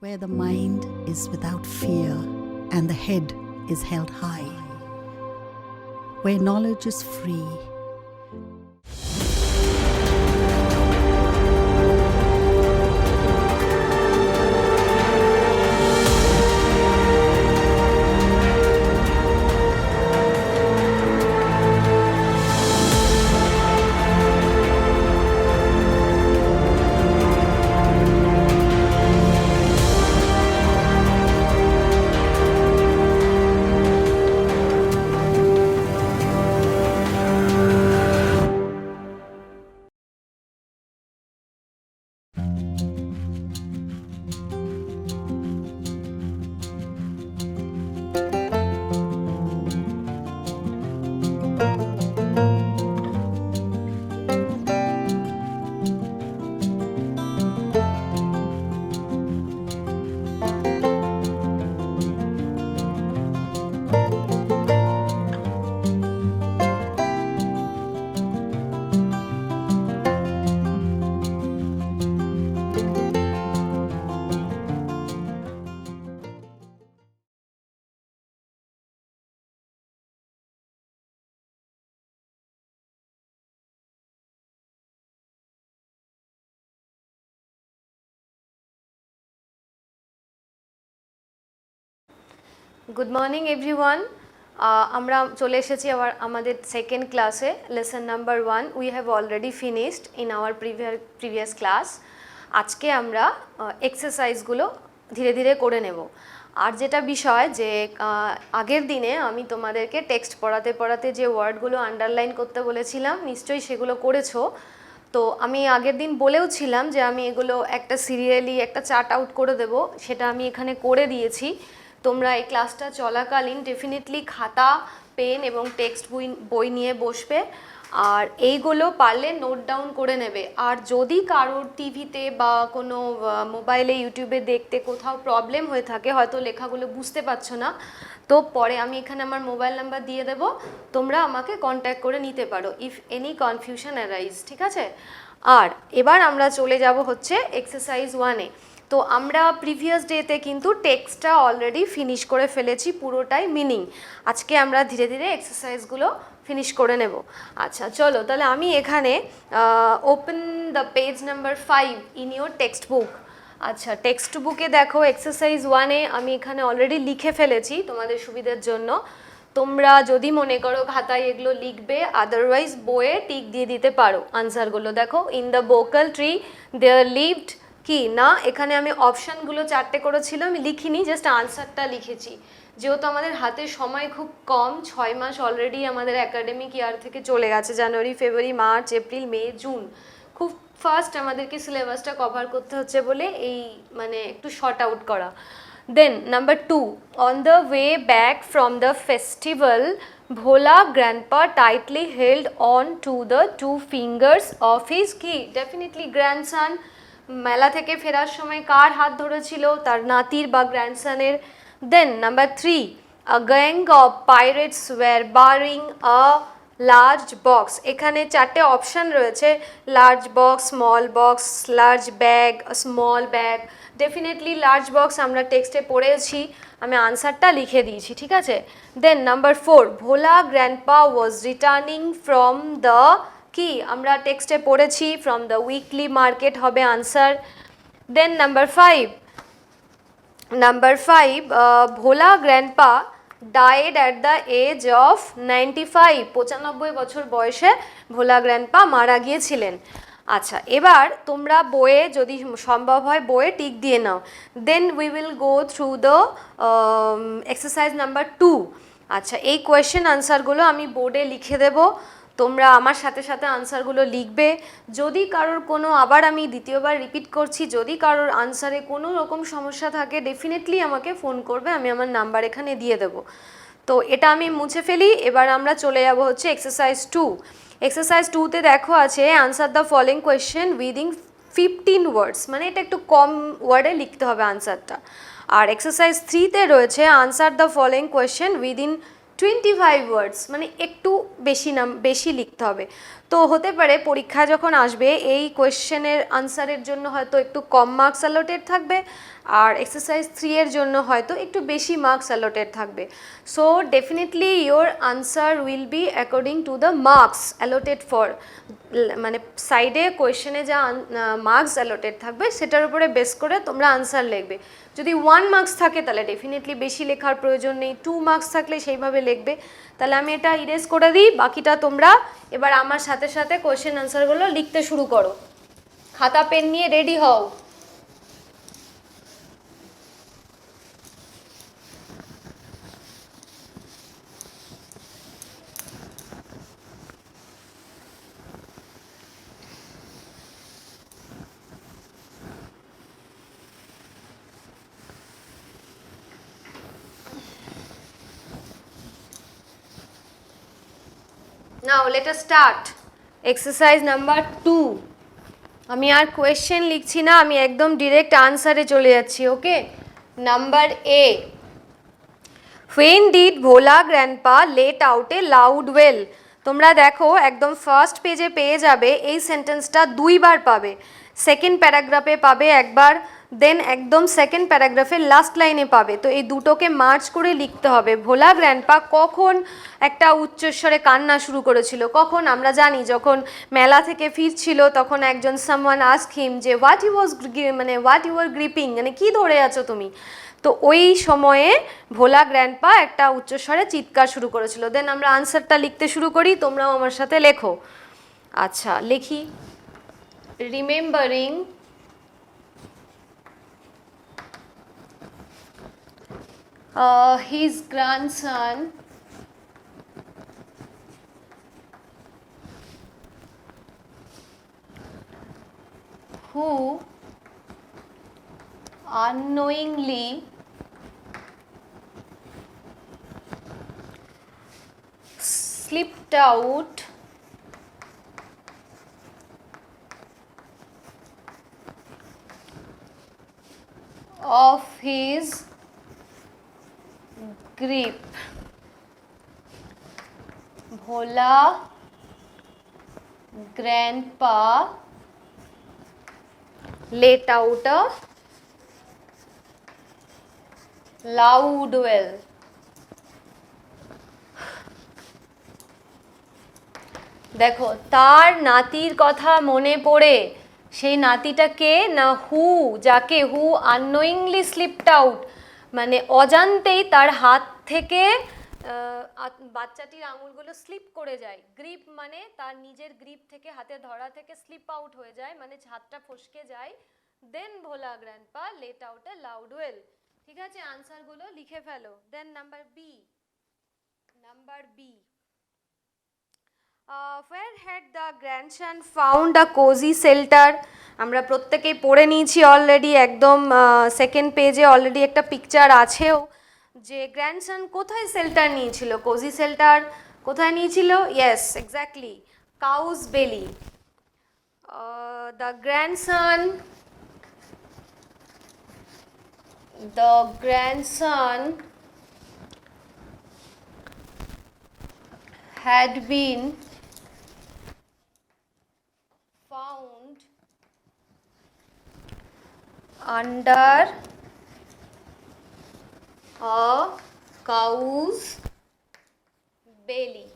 where the mind is without fear and the head is held high, where knowledge is free. Good morning everyone. আমরা চলে এসেছি আবার আমাদের second ক্লাসে, lesson number 1 we have already finished in our previous class. আজকে আমরা এক্সারসাইজগুলো ধীরে ধীরে করে নেব। আর যেটা বিষয় যে আগের দিনে আমি তোমাদেরকে টেক্সট পড়াতে পড়াতে যে ওয়ার্ডগুলো আন্ডারলাইন করতে বলেছিলাম, নিশ্চয়ই সেগুলো করেছো। তো আমি আগের দিন বলেও ছিলাম যে আমি এগুলো একটা সিরিয়ালি একটা চার্ট আউট করে দেব, সেটা আমি এখানে করে দিয়েছি। তোমরা এই ক্লাসটা চলাকালীন ডেফিনেটলি খাতা, পেন এবং টেক্সট বই নিয়ে বসবে, আর এইগুলো পারলে নোট ডাউন করে নেবে। আর যদি কারোর টিভিতে বা কোনো মোবাইলে ইউটিউবে দেখতে কোথাও প্রবলেম হয়ে থাকে, হয়তো লেখাগুলো বুঝতে পারছো না, তো পরে আমি এখানে আমার মোবাইল নাম্বার দিয়ে দেবো, তোমরা আমাকে কন্ট্যাক্ট করে নিতে পারো ইফ এনি কনফিউশন অ্যারাইজ, ঠিক আছে? আর এবার আমরা চলে যাব হচ্ছে এক্সারসাইজ 1-এ। তো আমরা প্রিভিয়াস ডেতে কিন্তু টেক্সটটা অলরেডি ফিনিশ করে ফেলেছি, পুরোটাই মিনিং। আজকে আমরা ধীরে ধীরে এক্সারসাইজগুলো ফিনিশ করে নেব। আচ্ছা চলো, তাহলে আমি এখানে open the page number 5 in your text book. আচ্ছা, টেক্সট বুকে দেখো এক্সারসাইজ 1-এ আমি এখানে অলরেডি লিখে ফেলেছি তোমাদের সুবিধার জন্য। তোমরা যদি মনে করো খাতায় এগুলো লিখবে, আদারওয়াইজ বইয়ে টিক দিয়ে দিতে পারো আনসারগুলো। দেখো, in the vocal tree there lived কি না, এখানে আমি অপশানগুলো 4টে করেছিলাম, আমি লিখিনি, জাস্ট আনসারটা লিখেছি। যেহেতু আমাদের হাতে সময় খুব কম, 6 মাস অলরেডি আমাদের অ্যাকাডেমিক ইয়ার থেকে চলে গেছে, জানুয়ারি, ফেব্রুয়ারি, মার্চ, এপ্রিল, মে, জুন। খুব ফার্স্ট আমাদেরকে সিলেবাসটা কভার করতে হচ্ছে বলে এই মানে একটু শর্ট আউট করা। Then number 2, on the way back from the festival, Bhola grandpa tightly held on to the 2 fingers of his key. Definitely grandson. মেলা থেকে ফেরার সময় কার হাত ধরেছিল? তার নাতির বা গ্র্যান্ডসনের। Then number 3, a gang of pirates were barring a large box. এখানে 4টে অপশান রয়েছে, large box, small box, large bag, small bag. Definitely large box আমরা টেক্সটে পড়েছি, আমি আনসারটা লিখে দিয়েছি, ঠিক আছে? Then number 4, Bhola grandpa was returning from the কি, আমরা টেক্সটে পড়েছি ফ্রম দ্য উইকলি মার্কেট হবে answer. Then number 5, Bhola grandpa died at the age of 95, 95 বছর বয়সে ভোলা গ্র্যান্ডপা মারা গিয়েছিলেন। আচ্ছা, এবার তোমরা বইয়ে যদি সম্ভব হয় বইয়ে টিক দিয়ে নাও। Then we will go through the exercise number 2। আচ্ছা, এই কোয়েশ্চেন আনসারগুলো আমি বোর্ডে লিখে দেবো, তোমরা আমার সাথে সাথে আনসারগুলো লিখবে। যদি কারোর কোনো, আবার আমি দ্বিতীয়বার রিপিট করছি, যদি কারোর আনসারে কোনো রকম সমস্যা থাকে ডেফিনেটলি আমাকে ফোন করবে, আমি আমার নাম্বার এখানে দিয়ে দেবো। তো এটা আমি মুছে ফেলি। এবার আমরা চলে যাব হচ্ছে এক্সারসাইজ 2। এক্সারসাইজ 2-তে দেখো আছে answer the following question within 15 ওয়ার্ডস, মানে এটা একটু কম ওয়ার্ডে লিখতে হবে আনসারটা। আর এক্সারসাইজ 3-তে রয়েছে answer the following question within 25 ওয়ার্ডস, মানে একটু বেশি লিখতে হবে। তো হতে পারে পরীক্ষা যখন আসবে এই কোয়েশ্চেনের আনসারের জন্য হয়তো একটু কম মার্কস অ্যালোটেড থাকবে, আর এক্সারসাইজ 3 এর জন্য হয়তো একটু বেশি মার্কস অ্যালোটেড থাকবে। So definitely your answer will be according to the marks allotted for, মানে সাইডে কোয়েশ্চেনে যা মার্কস অ্যালোটেড থাকবে সেটার উপরে বেস করে তোমরা আনসার লিখবে। যদি 1 মার্কস থাকে তাহলে ডেফিনেটলি বেশি লেখার প্রয়োজন নেই, 2 মার্কস থাকলে সেইভাবে লিখবে। তাহলে আমি এটা ইরেজ করে দিই, বাকিটা তোমরা এবার আমার সাথে সাথে কোয়েশ্চেন আনসারগুলো লিখতে শুরু করো। খাতা পেন নিয়ে রেডি হও। Now let us start exercise number 2. আমি আর কোয়েশ্চেন লিখছি না, আমি একদম ডিরেক্ট আনসারে চলে যাচ্ছি। Okay, number A, when did Bhola grandpa let out a loud wail? তোমরা দেখো একদম ফার্স্ট পেজে পেয়ে যাবে, এই সেন্টেন্সটা 2 বার পাবে। সেকেন্ড প্যারাগ্রাফে পাবে একবার, দেন একদম সেকেন্ড প্যারাগ্রাফের লাস্ট লাইনে পাবে। তো এই দুটোকে মার্চ করে লিখতে হবে। ভোলা গ্র্যান্ডপা কখন একটা উচ্চস্বরে কান্না শুরু করেছিল? কখন? আমরা জানি যখন মেলা থেকে ফিরছিল তখন একজন সামওয়ান আস্ক হিম যে হোয়াট ইউ আর গ্রিপিং, মানে কি ধরে আছো তুমি? তো ওই সময়ে ভোলা গ্র্যান্ডপা একটা উচ্চস্বরে চিৎকার শুরু করেছিল। দেন আমরা আনসারটা লিখতে শুরু করি, তোমরাও আমার সাথে লেখো। আচ্ছা লিখি, remembering his grandson who unknowingly slipped out of his grip. Bhola grandpa let out a loud wail. দেখো তার নাতির কথা মনে পড়ে, সেই নাতিটা কে না হু, যাকে হু আননোয়িংলি স্লিপড আউট, মানে অজান্তেই তার হাত থেকে বাচ্চাটির আঙুলগুলো স্লিপ করে যায়। গ্রিপ মানে তার নিজের গ্রিপ থেকে, হাতে ধরা থেকে স্লিপ আউট হয়ে যায়, মানে হাতটা ফসকে যায়। Then Bhola grandpa let out a loud wail. ঠিক আছে, আনসারগুলো লিখে ফেলো। Then number B, where had the grandson found a cozy shelter? আমরা প্রত্যেকেই পড়ে নিয়েছি অলরেডি, একদম সেকেন্ড পেজে অলরেডি একটা পিকচার আছেও যে গ্র্যান্ডসন কোথায় শেল্টার নিয়েছিল। কোজি শেল্টার কোথায় নিয়েছিল? Yes exactly, cow's belly. The grandson had been found under a cow's belly.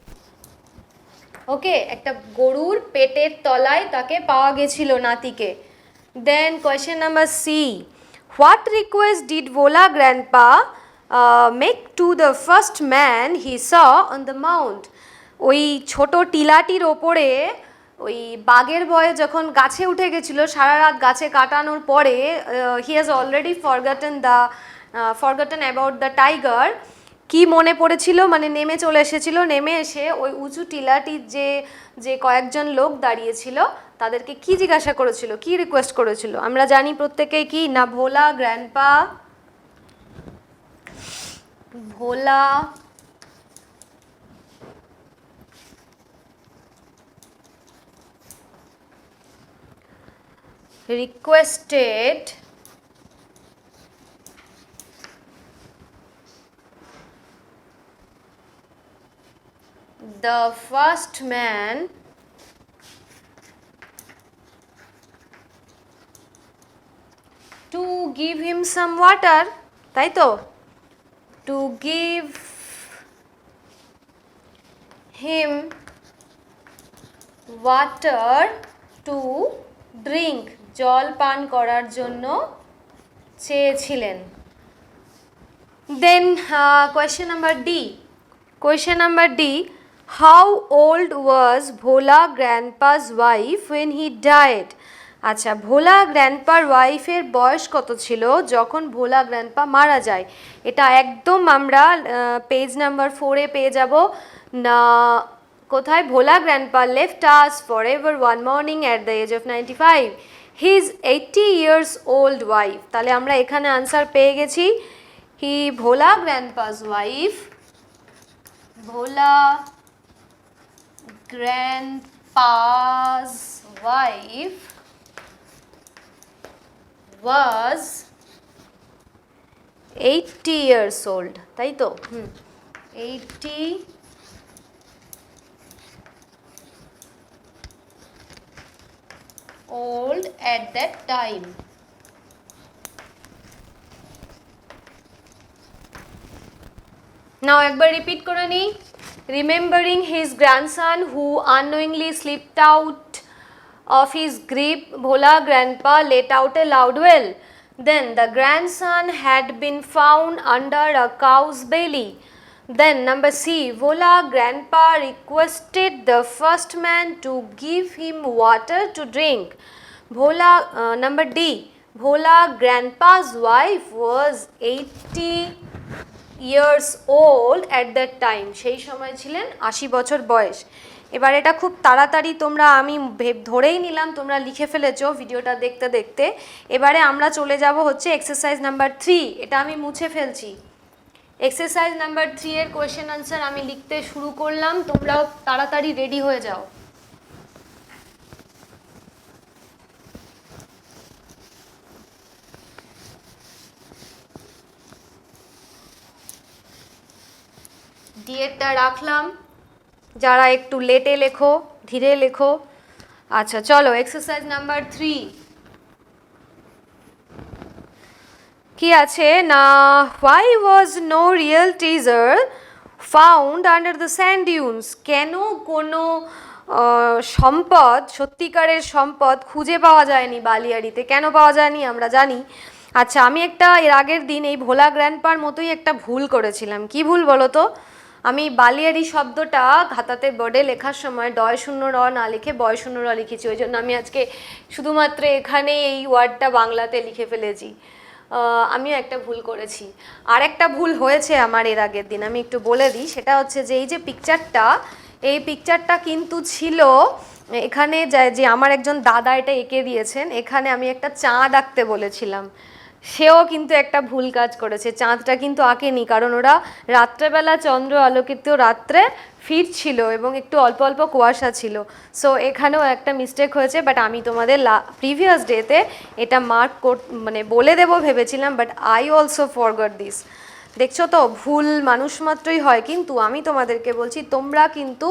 Okay, একটা গরুর পেটের তলায় তাকে পাওয়া গেছিল নাতিকে। Then question number C, what request did Bhola grandpa make to the first man he saw on the mount? ওই ছোট টিলাটির ওপরে ওই বাঘের ভয়ে যখন গাছে উঠে গেছিলো, সারা রাত গাছে কাটানোর পরে he has already forgotten about the tiger. কি মনে পড়েছিল, মানে নেমে চলে এসেছিল, নেমে এসে ওই উঁচু টিলাটির যে কয়েকজন লোক দাঁড়িয়েছিল তাদেরকে কি জিজ্ঞাসা করেছিল, কি রিকোয়েস্ট করেছিল? আমরা জানি প্রত্যেকেই কি না, ভোলা requested the first man give him some water, তাই তো? To give him water to drink, জল পান করার জন্য চেয়েছিলেন। Then question number D. Question number D. How old was Bhola grandpa's wife when he died? আচ্ছা, ভোলা গ্র্যান্ডপার ওয়াইফের বয়স কত ছিল যখন ভোলা গ্র্যান্ডপা মারা যায়? এটা একদম আমরা পেজ নাম্বার 4-এ পেয়ে যাব না। কোথায়? Bhola grandpa left us forever one morning at the age of 95 his 80 years old wife. তাহলে আমরা এখানে আনসার পেয়ে গেছি। He Bhola grandpa's wife, Bhola grandpa's wife was 80 years old, তাই তো? 80 old at that time. Now একবার রিপিট করে নিই। Remembering his grandson who unknowingly slipped out of his grip, Bhola grandpa let out a loud wail. Then the grandson had been found under a cow's belly. Then number C, Bhola grandpa requested the first man to give him water to drink. Bhola, number D, Bhola grandpa's wife was 80 years old at that time. সেই সময় ছিলেন 80 বছর বয়স। এবার এটা খুব তাড়াতাড়ি তোমরা, আমি ধরেই নিলাম তোমরা লিখে ফেলেছো ভিডিওটা দেখতে দেখতে। এবারে আমরা চলে যাব হচ্ছে এক্সারসাইজ নাম্বার 3। এটা আমি মুছে ফেলছি। এক্সারসাইজ নাম্বার 3 এর কোয়েশ্চেন আনসার আমি লিখতে শুরু করলাম, তোমরাও তাড়াতাড়ি রেডি হয়ে যাও। ডিএটা রাখলাম, যারা একটু লেটে লেখো, ধীরে লেখো। আচ্ছা চলো, এক্সারসাইজ নাম্বার 3 কি আছে না, why was no real treasure found under the sand dunes? কেন কোনো সম্পদ, সত্যিকারের সম্পদ খুঁজে পাওয়া যায়নি বালিয়াড়িতে? কেন পাওয়া যায়নি আমরা জানি। আচ্ছা, আমি একটা এর আগের দিন এই ভোলা গ্র্যান্ডপার মতোই একটা ভুল করেছিলাম। কি ভুল বলো তো? আমি বালিয়াড়ি শব্দটা খাতাতে বোর্ডে লেখার সময় ডয় শূন্য র না লিখে বয় শূন্য র লিখেছি। ওই জন্য আমি আজকে শুধুমাত্র এখানে এই ওয়ার্ডটা বাংলাতে লিখে ফেলেছি। আমিও একটা ভুল করেছি। আর একটা ভুল হয়েছে আমার এর আগের দিন, আমি একটু বলে দিই। সেটা হচ্ছে যে এই যে পিকচারটা, এই পিকচারটা কিন্তু ছিল এখানে যে আমার একজন দাদা এটা এঁকে দিয়েছেন, এখানে আমি একটা চাঁদ আঁকতে বলেছিলাম। সেও কিন্তু একটা ভুল কাজ করেছে, চাঁদটা কিন্তু আঁকেনি, কারণ ওরা রাত্রেবেলা চন্দ্র আলোকিত রাত্রে ফিরছিল এবং একটু অল্প অল্প কুয়াশা ছিল। সো এখানেও একটা মিস্টেক হয়েছে, বাট আমি তোমাদের প্রিভিয়াস ডেতে এটা মার্ক মানে বলে দেবো ভেবেছিলাম, but I also forgot this. দেখছো তো, ভুল মানুষ মাত্রই হয়, কিন্তু আমি তোমাদেরকে বলছি তোমরা কিন্তু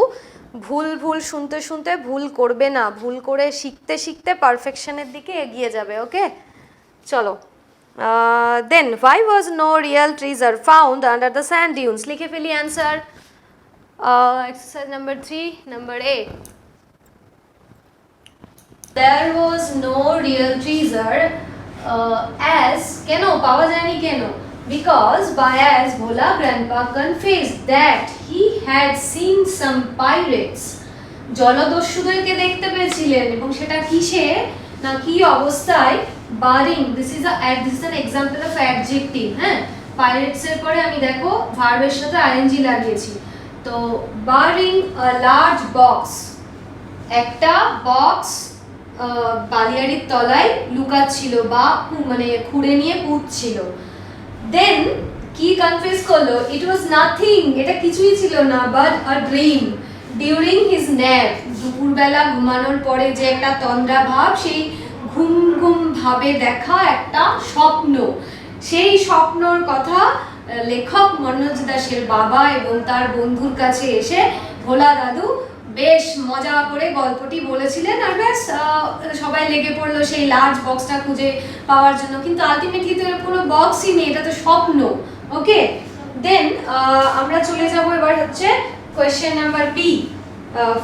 ভুল শুনতে শুনতে ভুল করবে না, ভুল করে শিখতে শিখতে পারফেকশনের দিকে এগিয়ে যাবে। ওকে, চলো। Then why was no real treasure found under the sand dunes? লিখে ফেলি answer. Exercise number 3, number A. There was no real treasure as কেন পাওয়া যায়নি কেন? Because as Bhola grandpa confessed that he had seen some pirates. জলদস্যুদেরকে দেখতে পেয়েছিলেন, এবং সেটা কিসে না কি অবস্থায়? বারিং, this is an example of adjective। হ্যাঁ, পাইরেটস এর পরে আমি দেখো ভার্বের সাথে আইএনজি লাগিয়েছি। তো বারিং আ লার্জ বক্স, একটা বক্স বালিয়াড়ির তলায় লুকাচ্ছিল বা মানে খুঁড়ে নিয়ে পুঁতছিল। দেন কি কনফেস করলো? ইট ওয়াজ নাথিং, এটা কিছুই ছিল না, but a dream during his nap. দুপুরবেলা ঘুমানোর পরে যে একটা তন্দ্রা ভাব, সেই ঘুম ঘুম ভাবে দেখা একটা স্বপ্ন। সেই স্বপ্নর কথা লেখক মনোজ দাসের বাবা এবং তার বন্ধুর কাছে এসে ভোলা দাদু বেশ মজা করে গল্পটি বলেছিলেন আর ব্যাস সবাই লেগে পড়লো সেই লার্জ বক্সটা খুঁজে পাওয়ার জন্য, কিন্তু আলটিমেটলি তো এর কোনো বক্সই নেই, এটা তো স্বপ্ন। ওকে, দেন আমরা চলে যাব এবার হচ্ছে question number B.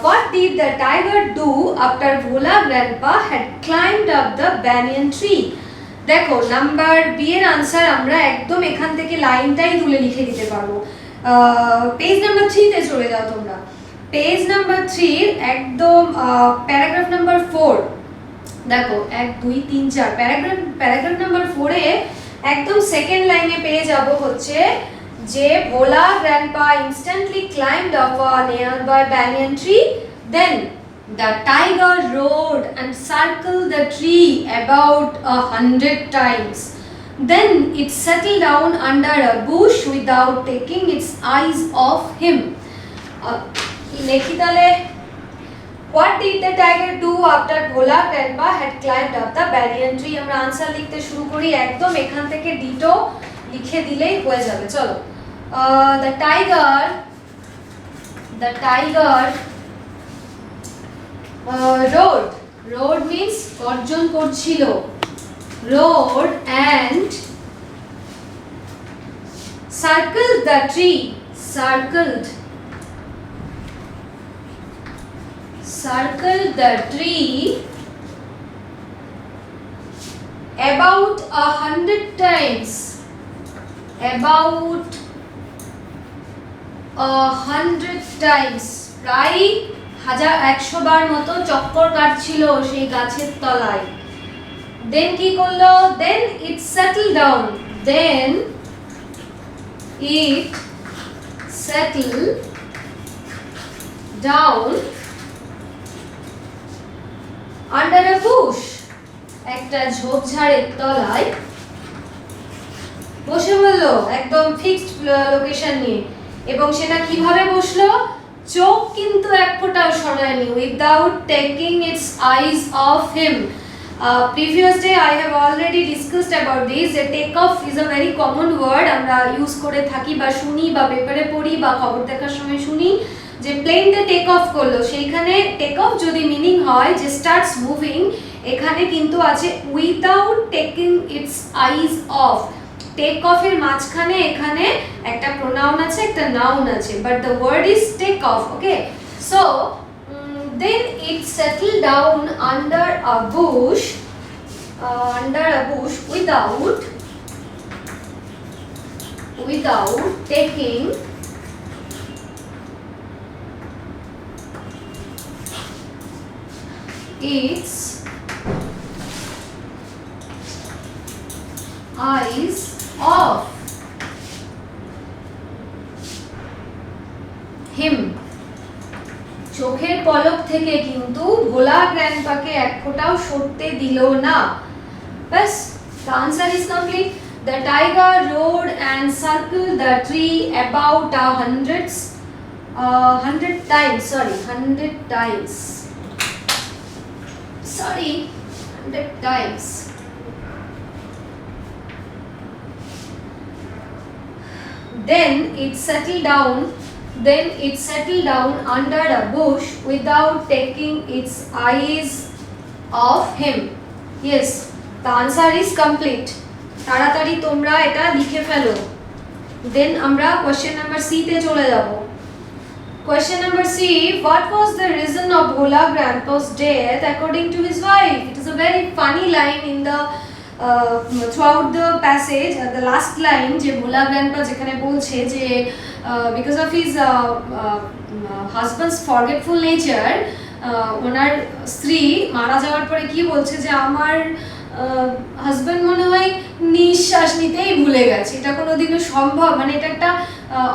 What did the tiger do after Bhola grandpa had climbed up the banyan tree? দেখো নাম্বার বি এর আনসার আমরা একদম এখান থেকে লাইনটাই তুলে লিখে দিতে পারবো। পেজ নাম্বার 3 তে চলে যাও তোমরা। পেজ নাম্বার 3 একদম প্যারাগ্রাফ নাম্বার 4 দেখো 1 2 3 4 প্যারাগ্রাফ নাম্বার 4 এ একদম সেকেন্ড লাইনে পেয়ে যাব হচ্ছে যে ভোলা grandpa instantly climbed up a nearby banyan tree, then the tiger roared and circled the tree about 100 times. Then it settled down under a bush without taking its eyes off him. Lekhitale, what did the tiger do after Bhola grandpa had climbed up the banyan tree? আমরা answer লিখতে শুরু করি, একদম এখান থেকে ditto লিখে দিলেই হয়ে যাবে। চলো, the tiger roared means গর্জন করছিল, roared and circled the tree, circled the tree about 100 times, about 100 times, প্রায় 100 বার মতো চক্কর কাটছিল সেই গাছের তলায়। দেন কি করলো? then it settled down, then it settled down under a bush, একটা ঝোপঝাড়ের তলায় বসে বললো, একদম ফিক্সড লোকেশন নিয়ে। এবং সেটা কিভাবে বসলো? চোখ কিন্তু এক ফোঁটাও সরায়নি, without taking its eyes off him. Previous day I have already discussed about this, যে take off is a very common word, আমরা ইউজ করে থাকি বা শুনি বা পেপারে পড়ি বা খবর দেখার সময় শুনি যে প্লেনটা টেক অফ করলো, সেইখানে টেক অফ যদি মিনিং হয় যে স্টার্টস মুভিং, এখানে কিন্তু আছে without taking its eyes off. Take অফের মাঝখানে এখানে একটা প্রোনাউন আছে, একটা নাউন আছে, but the word is take off. Okay, so then it settled down under a bush without taking its eyes off him. চোখের পলক থেকে কিন্তু ভোলা গ্র্যান্ডপাকে এক ফোঁটাও সরতে দিল না। বাস, the answer is complete. The tiger roared and circled the tree about 100 times. Sorry, 100 times. Sorry, 100 times. Then it settled down under a bush without taking its eyes off him. Yes, the answer is complete. তাড়াতাড়ি তোমরা এটা লিখে ফেলো। দেন আমরা question number C তে চলে যাব। Question number C, what was the reason of Bhola grandpa's death according to his wife? It is a very funny line in the throughout the passage, the last line, যে ভোলা grandpa যেখানে বলছে যে because of his husband's forgetful nature, ওনার স্ত্রী মারা যাওয়ার পরে কি বলছে যে আমার হাজব্যান্ড মনে হয় নিঃশ্বাস নিতেই ভুলে গেছে। এটা কোনোদিনও সম্ভব? মানে এটা একটা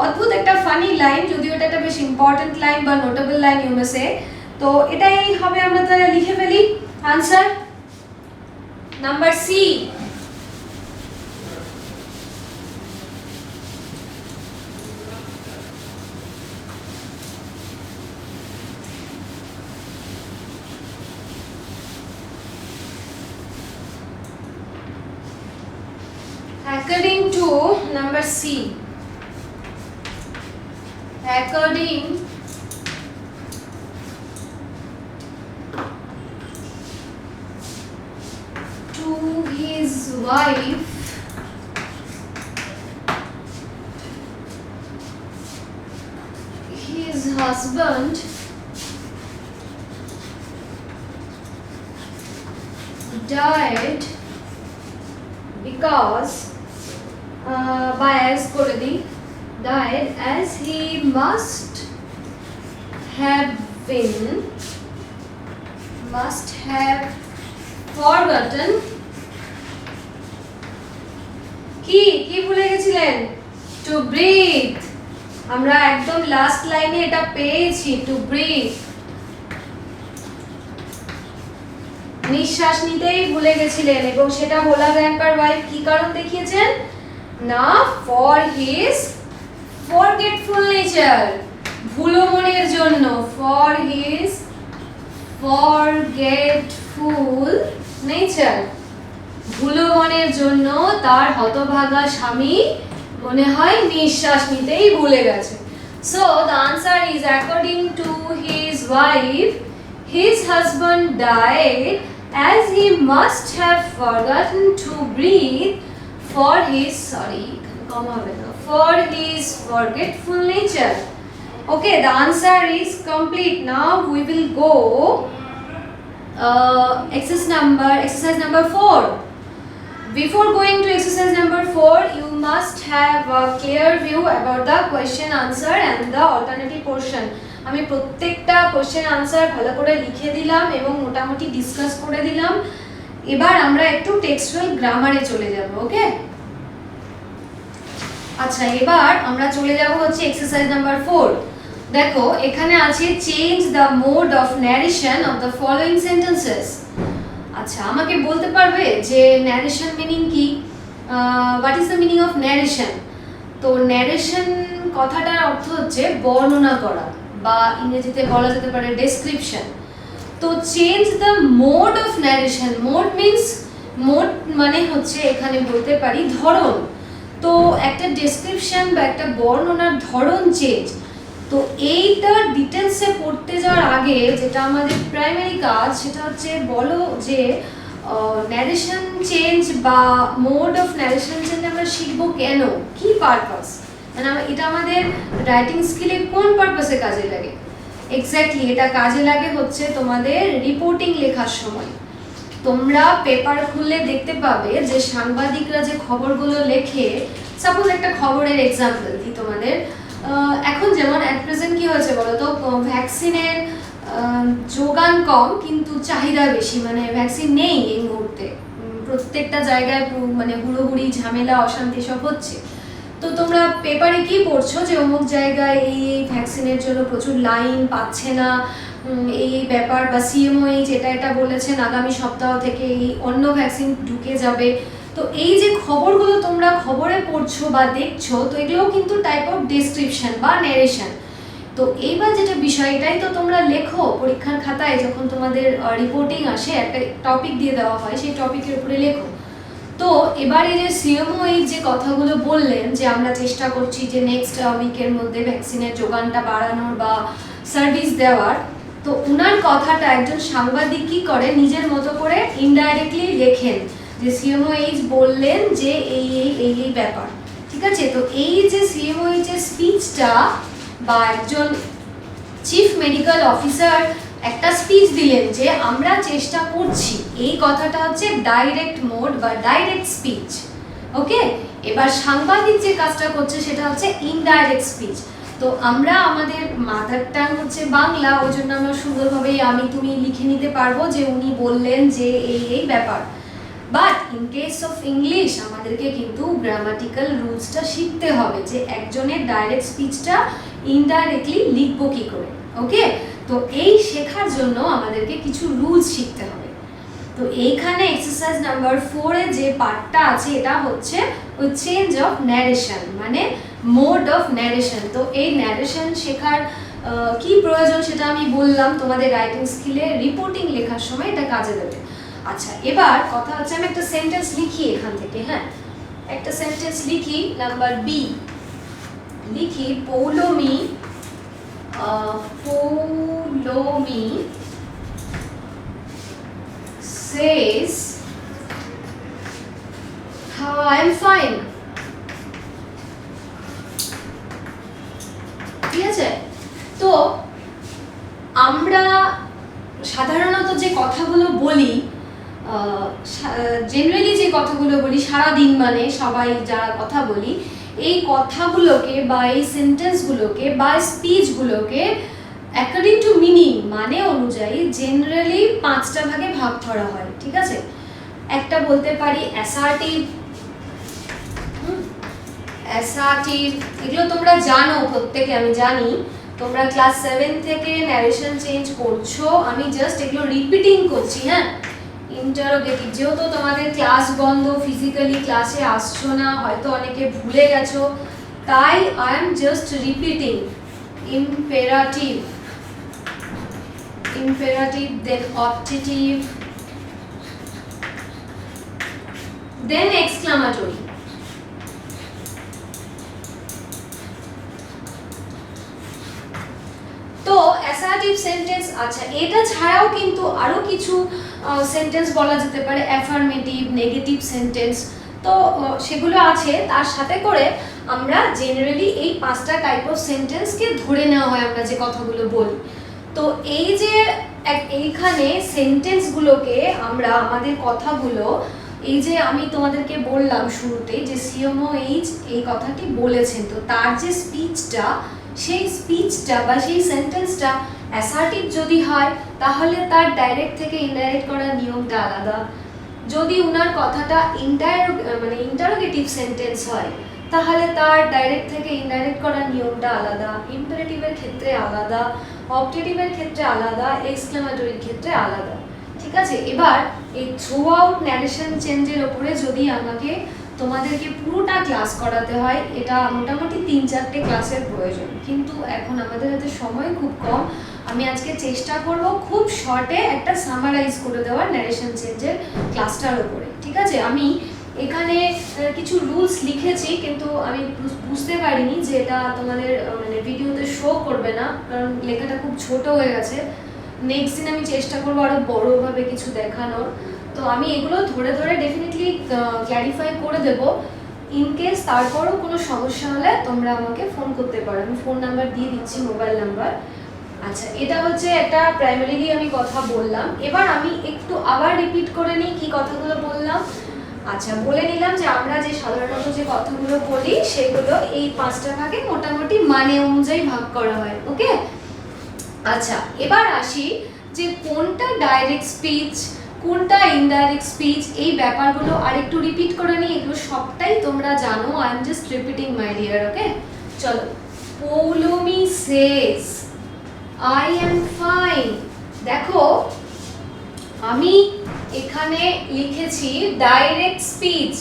অদ্ভুত একটা ফানি লাইন, যদিও এটা একটা বেশ ইম্পর্টেন্ট লাইন বা notable line you may say. তো এটাই হবে, আমরা তাহলে লিখে ফেলি answer number C. According to number C, according wife his husband died because bias করে দিই died as he must have forgotten কি ভুলে গেছিলেন to breathe আমরা একদম লাস্ট লাইনে এটা পেয়েছি to breathe নিঃশ্বাস নিতেই ভুলে গেছিলেন এবং সেটা ভোলা গ্র্যান্ডপার ওয়াইফ কি কারণ দেখিয়েছেন না for his forgetful nature ভুলো মনের জন্য for his forgetful nature ভুলো মনের জন্য তার হতভাগা স্বামী মনে হয় নিঃশ্বাস নিতেই ভুলে গেছে so the answer is according to his wife his husband died as he must have forgotten to breathe for his forgetful nature. Okay, the answer is complete. Now we will go exercise number 4. Before going to exercise number 4, you must have a clear view about the question answer and the alternative portion. আমি প্রত্যেকটা question answer ভালো করে লিখে দিলাম এবং মোটামুটি discuss করে দিলাম এবার আমরা একটু টেক্সচুয়াল গ্রামারে চলে যাব ওকে আচ্ছা এবার আমরা চলে যাব হচ্ছে এক্সারসাইজ নাম্বার 4 দেখো এখানে আছে change the mode of narration of the following sentences আচ্ছা আমাকে বলতে পারবে যে ন্যারেশন মিনিং কি what is the meaning of narration তো ন্যারেশন কথাটার অর্থ হচ্ছে বর্ণনা করা বা ইংরেজিতে বলা যেতে পারে ডেসক্রিপশন তো change the mode of narration mode means mode মানে হচ্ছে এখানে বলতে পারি ধরন তো একটা ডেসক্রিপশন বা একটা বর্ণনার ধরন চেঞ্জ তো এইটা ডিটেলসে পড়তে যাওয়ার আগে যেটা আমাদের প্রাইমারি কাজ সেটা হচ্ছে বলো যে ন্যারেশন চেঞ্জ বা মোড অফ ন্যারেশন চেঞ্জ আমরা শিখবো কেন কি পারপাস মানে এটা আমাদের রাইটিং স্কিলে কোন পারপাসে কাজে লাগে এক্স্যাক্টলি এটা কাজে লাগে হচ্ছে তোমাদের রিপোর্টিং লেখার সময় তোমরা পেপার খুললে দেখতে পাবে যে সাংবাদিকরা যে খবরগুলো লেখে সাপোজ একটা খবরের এক্সাম্পল দিই তোমাদের এখন যেমন অ্যাট প্রেজেন্ট কি হয়েছে বলো তো ভ্যাকসিনের যোগান কম কিন্তু চাহিদা বেশি মানে ভ্যাকসিন নেই এই মুহূর্তে প্রত্যেকটা জায়গায় মানে হুড়োহুড়ি ঝামেলা অশান্তি সব হচ্ছে তো তোমরা পেপারে কি পড়ছো যে অমুক জায়গায় এই ভ্যাকসিনের জন্য প্রচুর লাইন পাচ্ছে না এই ব্যাপার বা সিএমওএইচ এটা বলেছেন আগামী সপ্তাহ থেকে এই অন্য ভ্যাকসিন ঢুকে যাবে তো এই যে খবরগুলো তোমরা খবরে পড়ছো বা দেখছো তো এগুলোও কিন্তু টাইপ অফ ডেসক্রিপশন বা ন্যারেশন তো এইবার যেটা বিষয়টাই তো তোমরা লেখো পরীক্ষার খাতায় যখন তোমাদের রিপোর্টিং আসে একটা টপিক দিয়ে দেওয়া হয় সেই টপিকের উপরে লেখো তো এবারে যে সিএমওএইচ যে কথাগুলো বললেন যে আমরা চেষ্টা করছি যে নেক্সট উইকের মধ্যে ভ্যাকসিনের যোগানটা বাড়ানোর বা সার্ভিস দেওয়ার তো উনার কথাটা একজন সাংবাদিক কি করে নিজের মতো করে ইনডাইরেক্টলি লেখেন যে সিএমওএইচ বললেন যে এই ব্যাপার ঠিক আছে তো এই যে সিএমওএইচ এর স্পিচটা বা একজন চিফ মেডিকেল অফিসার একটা স্পিচ দিলেন যে আমরা চেষ্টা করছি এই কথাটা হচ্ছে ডাইরেক্ট মোড বা ডাইরেক্ট স্পিচ ওকে এবার সাংবাদিক যে কাজটা করছে সেটা হচ্ছে ইনডাইরেক্ট স্পিচ তো আমরা আমাদের মাদার টাং হচ্ছে বাংলা ওই জন্য আমরা সুন্দরভাবে আমি তুমি লিখে নিতে পারবো যে উনি বললেন যে এই ব্যাপার but in case of English আমাদেরকে কিন্তু গ্রামাটিক্যাল রুলসটা শিখতে হবে যে একজনের ডাইরেক্ট স্পিচটা ইনডাইরেক্টলি লিখবো কি করে ওকে তো এই শেখার জন্য আমাদেরকে কিছু রুলস শিখতে হবে তো এইখানে এক্সারসাইজ নাম্বার 4 এ যে পার্টটা আছে এটা হচ্ছে ওই চেঞ্জ অফ ন্যারেশন মানে মোড অফ ন্যারেশন তো এই ন্যারেশন শেখার কি প্রয়োজন সেটা আমি বললাম তোমাদের রাইটিং স্কিলে রিপোর্টিং লেখার সময় এটা কাজে দেবে আচ্ছা এবার কথা হচ্ছে আমি একটা সেন্টেন্স লিখি এখান থেকে হ্যাঁ একটা সেন্টেন্স লিখি নাম্বার বি লিখি Paulomi says I am fine. ঠিক আছে, তো আমরা সাধারণত যে কথাগুলো বলি, জেনারেলি যে কথাগুলো বলি সারাদিন, মানে সবাই যারা কথা বলি, এই কথাগুলোকে বা এই সেন্টেন্সগুলোকে বা স্পিচগুলোকে অ্যাকর্ডিং টু মিনিং, মানে অনুযায়ী জেনারেলি 5টা ভাগে ভাগ করা হয়। ঠিক আছে, একটা বলতে পারি অ্যাসার্টিভ। অ্যাসার্টিভ এগুলো তোমরা জানো প্রত্যেকে, আমি জানি তোমরা ক্লাস 7 থেকে ন্যারেশন চেঞ্জ করছো, আমি জাস্ট এগুলো রিপিটিং করছি। হ্যাঁ, ইন্টারোগেটিভ, যেহেতু তোমাদের ক্লাস বন্ধ, ফিজিক্যালি ক্লাসে আসছো না, হয়তো অনেকে ভুলে গেছো, তাই I am just repeating. Imperative, imperative, then optative, then exclamatory. তো অ্যাসার্টিভ সেন্টেন্স, আচ্ছা এটা ছাড়াও কিন্তু আরো কিছু সেন্টেন্স বলা যেতে পারে, অ্যাফার্মেটিভ, নেগেটিভ সেন্টেন্স, তো সেগুলো আছে। তার সাথে করে আমরা জেনারেলি এই 5টা টাইপ অফ সেন্টেন্সকে ধরে নেওয়া হয় আমরা যে কথাগুলো বলি। তো এই যে এইখানে সেন্টেন্সগুলোকে আমরা আমাদের কথাগুলো, এই যে আমি তোমাদেরকে বললাম শুরুতেই যে সিএমওএইচ এই কথাটি বলেছেন, তো তার যে স্পিচটা, সেই স্পিচটা বা সেই সেন্টেন্সটা অ্যাসার্টিভ যদি হয় তাহলে তার ডাইরেক্ট থেকে ইনডাইরেক্ট করার নিয়মটা আলাদা। যদি উনার কথাটা ইন্টারোগেটিভ সেন্টেন্স হয় তাহলে তার ডাইরেক্ট থেকে ইনডাইরেক্ট করার নিয়মটা আলাদা, ইম্পারেটিভের ক্ষেত্রে আলাদা, অপটেটিভের ক্ষেত্রে আলাদা, এক্সক্লামেটরির ক্ষেত্রে আলাদা। ঠিক আছে, এবার এই থ্রু আউট ন্যারেশন চেঞ্জের ওপরে যদি আমাকে তোমাদেরকে পুরোটা ক্লাস করাতে হয়, এটা মোটামুটি 3-4টে ক্লাসের প্রয়োজন, কিন্তু এখন আমাদের হাতে সময় খুব কম। আমি আজকে চেষ্টা করব খুব শর্টে একটা সামারাইজ করে দেওয়ার ন্যারেশন চেঞ্জের ক্লাসটার ওপরে। ঠিক আছে, আমি এখানে কিছু রুলস লিখেছি, কিন্তু আমি বুঝতে পারিনি যে এটা তোমাদের মানে ভিডিওতে শো করবে না, কারণ লেখাটা খুব ছোট হয়ে গেছে। নেক্সট দিন আমি চেষ্টা করবো আরো বড়োভাবে কিছু দেখানোর। তো আমি এগুলো ধরে ধরে ডেফিনেটলি ক্ল্যারিফাই করে দেব। ইন কেস তারপরও কোনো সমস্যা হলে তোমরা আমাকে ফোন করতে পারো, আমি ফোন নাম্বার দিয়ে দিচ্ছি, মোবাইল নাম্বার। আচ্ছা, এটা হচ্ছে একটা প্রাইমারিলি আমি কথা বললাম। এবার আমি একটু আবার রিপিট করে নিই কি কথাগুলো বললাম। আচ্ছা, বলে নিলাম যে আমরা যে সাধারণত যে কথাগুলো বলি সেগুলো এই 5টা ভাগে মোটামুটি মানে অনুযায়ী ভাগ করা হয়। ওকে, আচ্ছা এবার আসি যে কোনটা ডাইরেক্ট স্পিচ, কোনটা ইনডাইরেক্ট স্পিচ, এই ব্যাপারগুলো আরেকটু রিপিট করে নিই। এগুলো সবটাই তোমরা জানো, I am just repeating my dear. Okay, চলো। Poulami says I am fine. দেখো আমি এখানে লিখেছি direct speech,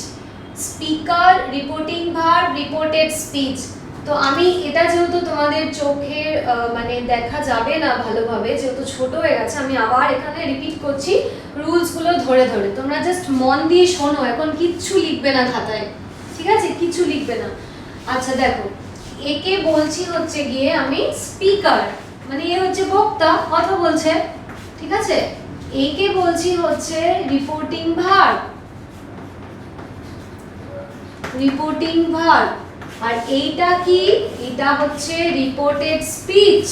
speaker, reporting verb, reported speech. তো আমি এটা যেহেতু তোমাদের চোখের মানে দেখা যাবে না ভালোভাবে, যেহেতু ছোট হয়ে গেছে, আমি আবার এখানে রিপিট করছি রুলসগুলো ধরে ধরে। তোমরা জাস্ট মন দিয়ে শোনো, এখন কিচ্ছু লিখবে না খাতায়, ঠিক আছে? কিচ্ছু লিখবে না। আচ্ছা দেখো, একে বলছি হচ্ছে গিয়ে আমি স্পিকার, মানে এ হচ্ছে বক্তা, কথা বলছে, ঠিক আছে? একে বলছি হচ্ছে রিপোর্টিং ভার্ব, রিপোর্টিং ভার্ব। আর এইটা কি? এটা হচ্ছে রিপোর্টেড স্পিচ।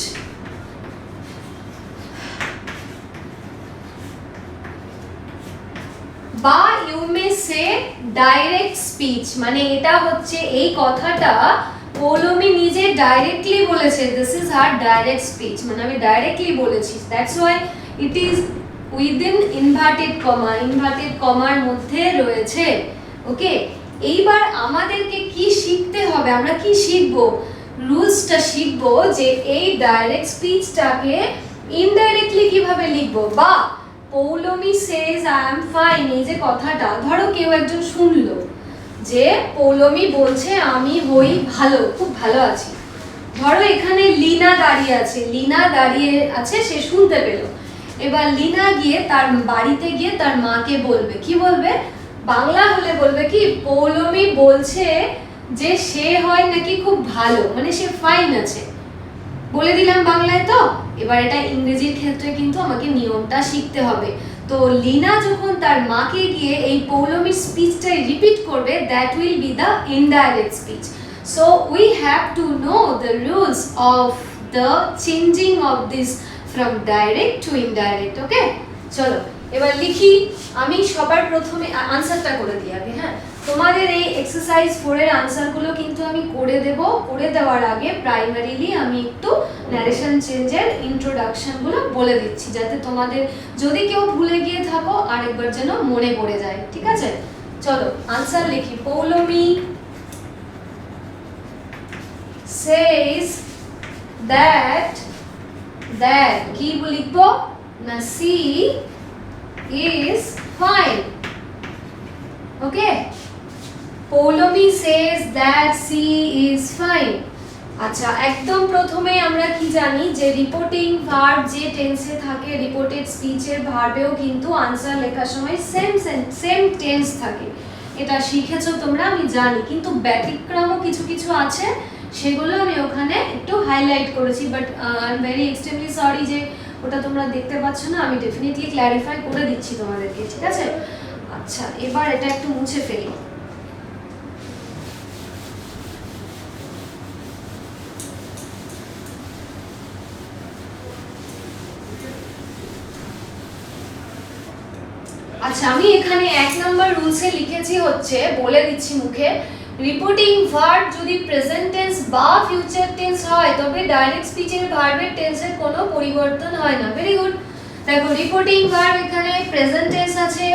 বা you may say direct speech, মানে এটা হচ্ছে এই কথাটা পৌলমি নিজে ডাইরেক্টলি বলেছে, this is her direct speech, মানে আমি ডাইরেক্টলি বলেছি, that's why it is within inverted comma, inverted কমার মধ্যে রয়েছে। ওকে, এইবার আমাদেরকে কি শিখতে হবে, আমরা কি শিখবো? রুলসটা শিখবো যে এই ডাইরেক্ট স্পিচটাকে ইনডাইরেক্টলি কিভাবে লিখবো। বা Poulami says I am fine, এই যে কথাটা, ধরো কেউ একজন শুনলো যে পৌলমি বলছে আমি হই ভালো, খুব ভালো আছি। ধরো এখানে লিনা দাঁড়িয়ে আছে, লিনা দাঁড়িয়ে আছে, সে শুনতে পেলো। এবার লিনা গিয়ে তার বাড়িতে গিয়ে তার মাকে বলবে, কি বলবে? বাংলা হলে বলবে কি, পৌলমি বলছে যে সে হয় নাকি খুব ভালো, মানে সে ফাইন আছে, বলে দিলাম বাংলায়। তো এবার এটা ইংরেজির ক্ষেত্রে কিন্তু আমাকে নিয়মটা শিখতে হবে। তো তো লিনা যখন তার মাকে গিয়ে এই পৌলমীর স্পিচটাই রিপিট করবে, that will be the indirect speech. So we have to know the rules of the changing of this from direct to indirect. Okay, চলো এবার লিখি। আমি সবার প্রথমে আনসারটা করে দিই আগে। হ্যাঁ, তোমাদের এই এক্সারসাইজ 4 এর আনসারগুলো কিন্তু আমি করে দেব। করে দেওয়ার আগে প্রাইমারিলি আমি একটু ন্যারেশন চেঞ্জের ইন্ট্রোডাকশনগুলো বলে দিচ্ছি, যাতে তোমাদের যদি কেউ ভুলে গিয়ে থাকো আরেকবার যেন মনে পড়ে যায়। ঠিক আছে, চলো আনসার লিখি। পৌলমী says that কি লিখবো না, she is fine. Okay, Poulami says that she is fine. আচ্ছা, একদম প্রথমে আমরা কি জানি যে রিপোর্টিং ভার্ব যে টেন্সে থাকে, রিপোর্টেড স্পিচের ভার্বেও কিন্তু আনসার লেখার সময় সেম টেন্স থাকে। এটা শিখেছো তোমরা, আমি জানি, কিন্তু ব্যতিক্রমও কিছু কিছু আছে, সেগুলো আমি ওখানে একটু হাইলাইট করেছি। But I am very extremely sorry যে ওটা তোমরা দেখতে পাচ্ছ না। আমি ডেফিনেটলি ক্ল্যারিফাই করে দিচ্ছি তোমাদেরকে। ঠিক আছে, আচ্ছা এবার এটা একটু মুছে ফেলি। আচ্ছা, আমি এখানে 1 নম্বর রুলসে লিখেছি হচ্ছে, বলে দিচ্ছি মুখে, রিপোর্টিং ভার্ব যদি প্রেজেন্ট টেন্স বা ফিউচার টেন্স হয় তবে ডাইরেক্ট স্পিচের ভার্বের টেন্সের কোনো পরিবর্তন হয় না। Very good. দেখো, রিপোর্টিং ভার্ব এখানে প্রেজেন্ট টেন্স আছে,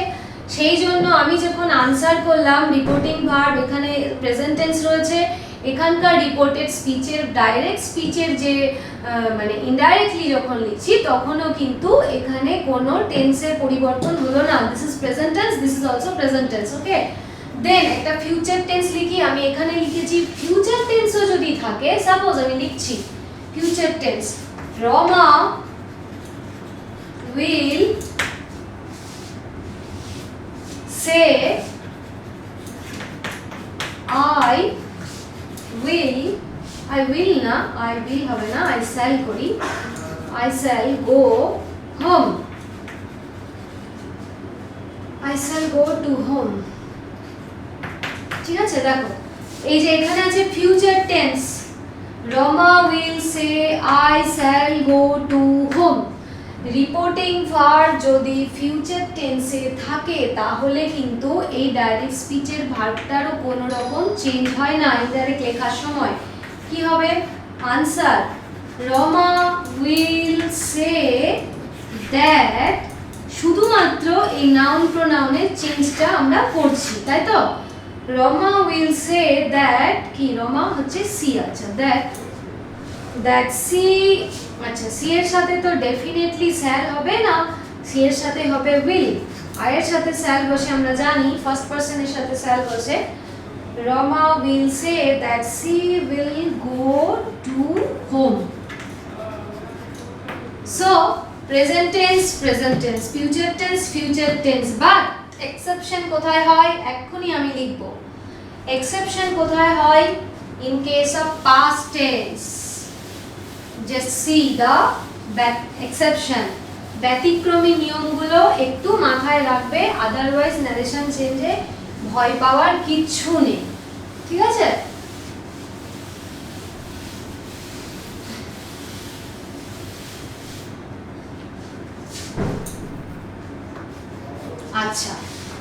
সেই জন্য আমি যখন আনসার করলাম রিপোর্টিং ভার্ব এখানে প্রেজেন্ট টেন্স রয়েছে। এখানকার রিপোর্টেড স্পিচের ডাইরেক্ট স্পিচের যে মানে ইনডাইরেক্টলি যখন লিখছি তখনও কিন্তু এখানে কোনো টেন্সের পরিবর্তন হলো না। This is present tense, this is also present tense. Okay, then একটা ফিউচার টেন্স লিখি। আমি এখানে লিখেছি ফিউচার টেন্সও যদি থাকে, সাপোজ আমি লিখছি future tense, Rama will say I will না, I will হবে না, I shall করি, I shall go home, I shall go to home। ঠিক আছে, দেখো এই যে এখানে আছে future tense, Rama will say I shall go to home। Reporting verb যদি ফিউচার টেন্সে থাকে তাহলে কিন্তু এই ডাইরেক্ট স্পিচের ভার্বটারও কোনো রকম চেঞ্জ হয় না। ইনডাইরেক্ট লেখার সময় কি হবে? Answer, Rama will say that, শুধুমাত্র এই নাউন প্রোনাউনের চেঞ্জটা আমরা করছি, তাই তো? রমা উইল সে দ্যাট, কি রমা হচ্ছে সি, আচ্ছা দ্যাট সি, আচ্ছা সি এর সাথে তো ডেফিনেটলি স্যাল হবে না, সি এর সাথে হবে উইল। আর এর সাথে স্যাল বসে আমরা জানি, ফার্স্ট পারসনের সাথে স্যাল বসে। Rama will say that she will go to home. So present tense, future tense, but exception কোথায় হয় এক্ষুনি আমি লিখব। এক্সেপশন কোথায় হয়? In case of past tense. Just see the exception. ব্যতিক্রমী নিয়মগুলো একটু মাথায় রাখবে, আদারওয়াইজ ন্যারেশন চেঞ্জে ভয় পাওয়ার কিচ্ছু নেই। ঠিক আছে? আচ্ছা,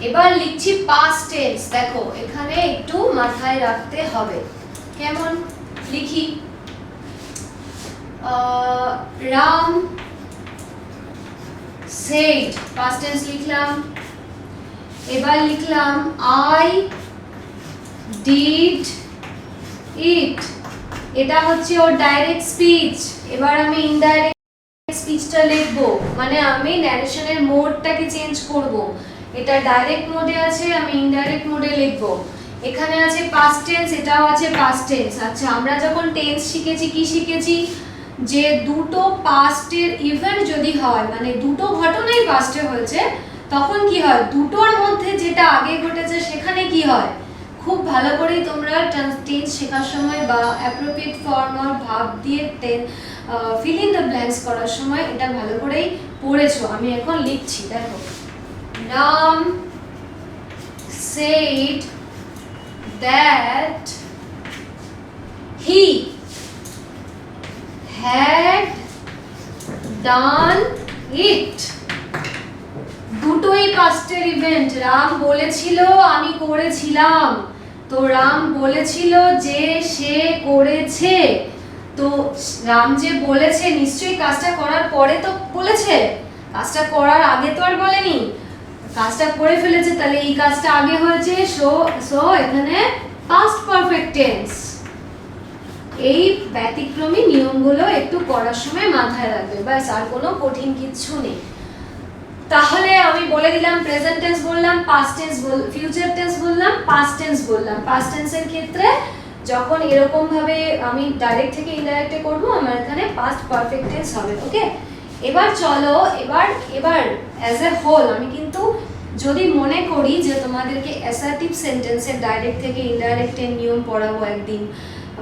এবার লিখছি পাস্ট টেন্স। দেখো এখানে একটু মাথায় রাখতে হবে। কেমন লিখি? রাম said, past tense লিখলাম। এবার লিখলাম I did it, এটা হচ্ছে ওর ডাইরেক্ট স্পিচ। এবার আমি ইনডাইরেক্ট স্পিচটা লিখব, মানে আমি ন্যারেশনের মোডটাকে চেঞ্জ করব। এটা ডাইরেক্ট মোডে আছে, আমি ইনডাইরেক্ট মোডে লিখব। এখানে আছে পাস্ট টেন্স, এটাও আছে পাস্ট টেন্স। আচ্ছা, আমরা যখন টেন্স শিখেছি কি শিখেছি? যে দুটো পাস্টের ইভেন্ট যদি হয়, মানে দুটো ঘটনাই পাস্টে হয়েছে, তখন কি হয়? দুটোর মধ্যে যেটা আগে ঘটেছে সেখানে কি হয়? খুব ভালো করেই তোমরা টেন্স শেখার সময় বা অ্যাপ্রোপ্রিয়েট ফর্ম আর ভার্ব দিয়ে ফিল ইন দ্য ব্ল্যাঙ্কস করার সময় এটা ভালো করেই পড়েছো। আমি এখন লিখছি, দেখো Ram said that he had done it. দুটোই পাস্টের ইভেন্ট। রাম বলেছিল আমি করেছিলাম, তো রাম বলেছিল যে সে করেছে। তো রাম যে বলেছে নিশ্চয়ই কাজটা করার পরে তো বলেছে, কাজটা করার আগে তো আর বলেনি, কাজটা করে ফেলেছে, তাহলে এই কাজটা আগে হয়েছে। সো এখানে পাস্ট পারফেক্ট টেন্স। এই ব্যতিক্রমী নিয়মগুলো একটু করার সময় মাথায় রাখবে, ব্যাস, আর কোনো কঠিন কিচ্ছু নেই। তাহলে আমি বলে দিলাম প্রেজেন্ট টেন্স বললাম, পাস্ট টেন্স ফিউচার টেন্স বললাম, পাস্ট টেন্স বললাম। পাস্ট টেন্সের ক্ষেত্রে যখন এরকম ভাবে আমি ডাইরেক্ট থেকে ইনডাইরেক্টে করব, আমার এখানে পাস্ট পারফেক্ট টেন্স হবে। ওকে, এবার চলো এবার অ্যাজ এ হোল আমি কিন্তু যদি মনে করি যে তোমাদেরকে অ্যাসার্টিভ সেন্টেন্সের ডাইরেক্ট থেকে ইনডাইরেক্টের নিয়ম পড়াবো একদিন,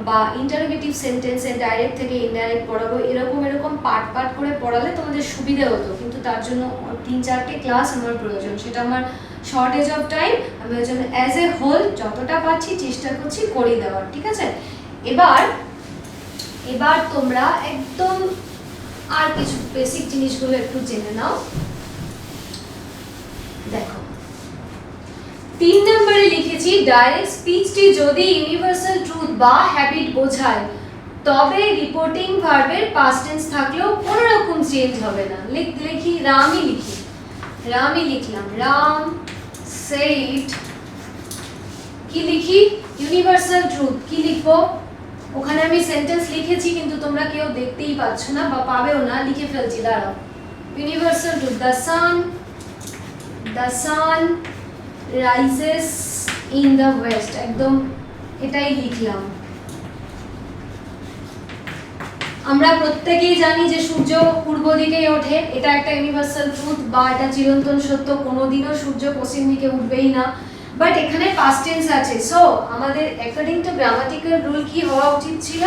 বা ইন্টারোগেটিভ সেন্টেন্সের ডাইরেক্ট থেকে ইনডাইরেক্ট পড়াবো, এরকম পার্ট করে পড়ালে তোমাদের সুবিধা হতো, কিন্তু তার জন্য 3-4টে ক্লাস আমার প্রয়োজন, সেটা আমার শর্টেজ অফ টাইম। আমি ওই জন্য অ্যাজ এ হোল যতটা পারছি চেষ্টা করছি করে দেওয়ার, ঠিক আছে? এবার তোমরা একদম আর কিছু বেসিক জিনিসগুলো একটু জেনে নাও। দেখো 3 নম্বরে লিখেছি ডাইরেক্ট স্পিচটি যদি ইউনিভার্সাল ট্রুথ বা হ্যাবিট বোঝায় তবে রিপোর্টিং ভার্বের পাস্ট টেন্স থাকলেও কোনো রকম চেঞ্জ হবে না। লিখি রামই লিখলাম, রাম সেড, কি লিখি ইউনিভার্সাল ট্রুথ, কি লিখবো? ওখানে আমি সেন্টেন্স লিখেছি কিন্তু তোমরা কেউ দেখতেই পাচ্ছ না বা পাবেও না, লিখে ফেলছি, দাঁড়াও। Universal truth, the sun rises in the West, একদম এটাই লিখলাম। আমরা প্রত্যেকেই জানি যে সূর্য পূর্ব দিকে ওঠে, এটা একটা ইউনিভার্সাল ট্রুথ বা এটা চিরন্তন সত্য, কোনোদিনও সূর্য পশ্চিম দিকে উঠবেই না। বাট এখানে পাস্ট টেন্স আছে, সো আমাদের অ্যাকর্ডিং টু গ্রামাটিক্যাল রুল কি হওয়া উচিত ছিল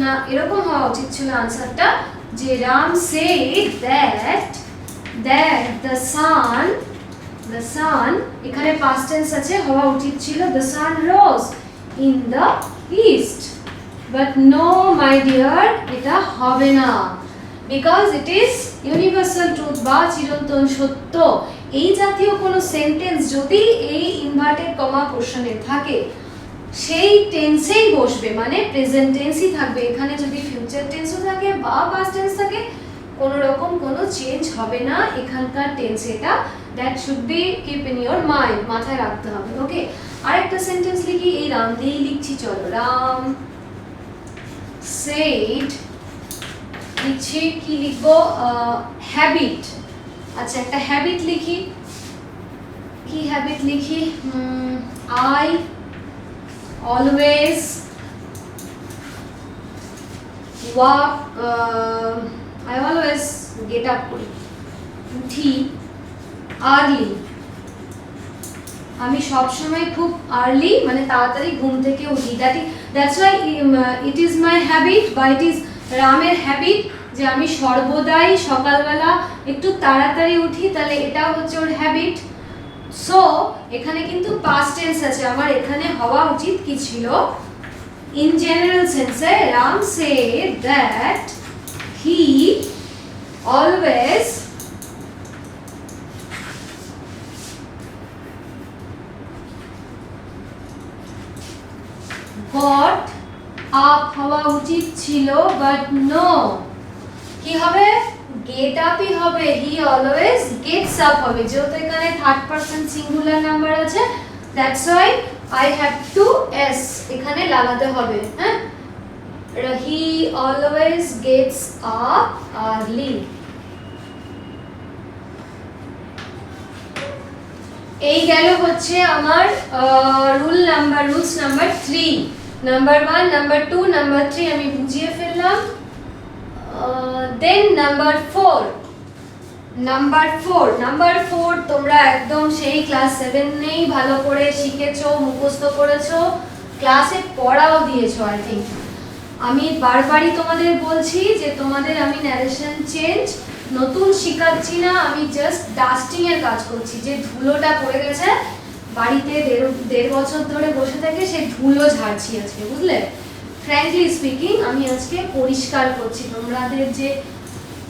না, এরকম হওয়া উচিত ছিল আনসারটা, যে Ram said that the sun, এখানে পাস্ট টেন্স আছে, হওয়া উচিত ছিল the sun rose in the east. But no my dear, এটা হবে না, because it is universal truth বা চিরন্তন সত্য। এই জাতীয় কোনো সেন্টেন্স যদি এই ইনভার্টেড কমা কোশ্চেনে থাকে সেই টেন্সেই বসবে, মানে প্রেজেন্ট টেন্সই থাকবে। এখানে যদি ফিউচার টেন্সও থাকে বা পাস্ট টেন্স থাকে কোনো রকম কোনো চেঞ্জ হবে না এখানকার টেন্স, এটা that should be keep in your mind, মাথায় রাখতে হবে। ওকে, আরেকটা সেন্টেন্স লিখি, এই রাম দিয়েই লিখছি, চলো। রাম said, লিখছি, কি লিখবো? হ্যাবিট। আচ্ছা, একটা হ্যাবিট লিখি, কি হ্যাবিট লিখি? I always get up করি, উঠি আর্লি, আমি সবসময় খুব আর্লি মানে তাড়াতাড়ি ঘুম থেকে উঠি। That's why it is my habit বা ইট ইজ রামের হ্যাবিট যে আমি সর্বদাই সকালবেলা একটু তাড়াতাড়ি উঠি, তাহলে এটাও হচ্ছে ওর হ্যাবিট। সো এখানে কিন্তু পাস্ট টেন্স আছে, আমার এখানে হওয়া উচিত কি ছিল? ইন জেনারেল সেন্সে Ram said that he always got up হওয়া উচিত ছিল, বাট নো, কি হবে? get up ই হবে, he always gets up হবে, যেহেতু এখানে থার্ড পারসন সিঙ্গুলার নাম্বার আছে, that's why I have to s এখানে লাগাতে হবে। হ্যাঁ, he always gets up early। এই গেল হচ্ছে আমার rules number 3। Number 1, number 2, number 3 আমি বুঝিয়ে ফেললাম। দেন নাম্বার 4 তোমরা একদম সেই ক্লাস 7 নেই ভালো করে শিখেছো, মুখস্থ করেছো, ক্লাসে পড়াও দিয়েছো। আই থিঙ্ক আমি বারবারই তোমাদের বলছি যে তোমাদের আমি ন্যারেশন চেঞ্জ নতুন শিখাচ্ছি না, আমি জাস্ট ডাস্টিং এর কাজ করছি। যে ধুলোটা পড়ে গেছে বাড়িতে দেড় বছর ধরে বসে থেকে, সেই ধুলো ঝাড়ছি আজকে, বুঝলে? ফ্র্যাঙ্কলি স্পিকিং আমি আজকে পরিষ্কার করছি। তোমাদের যে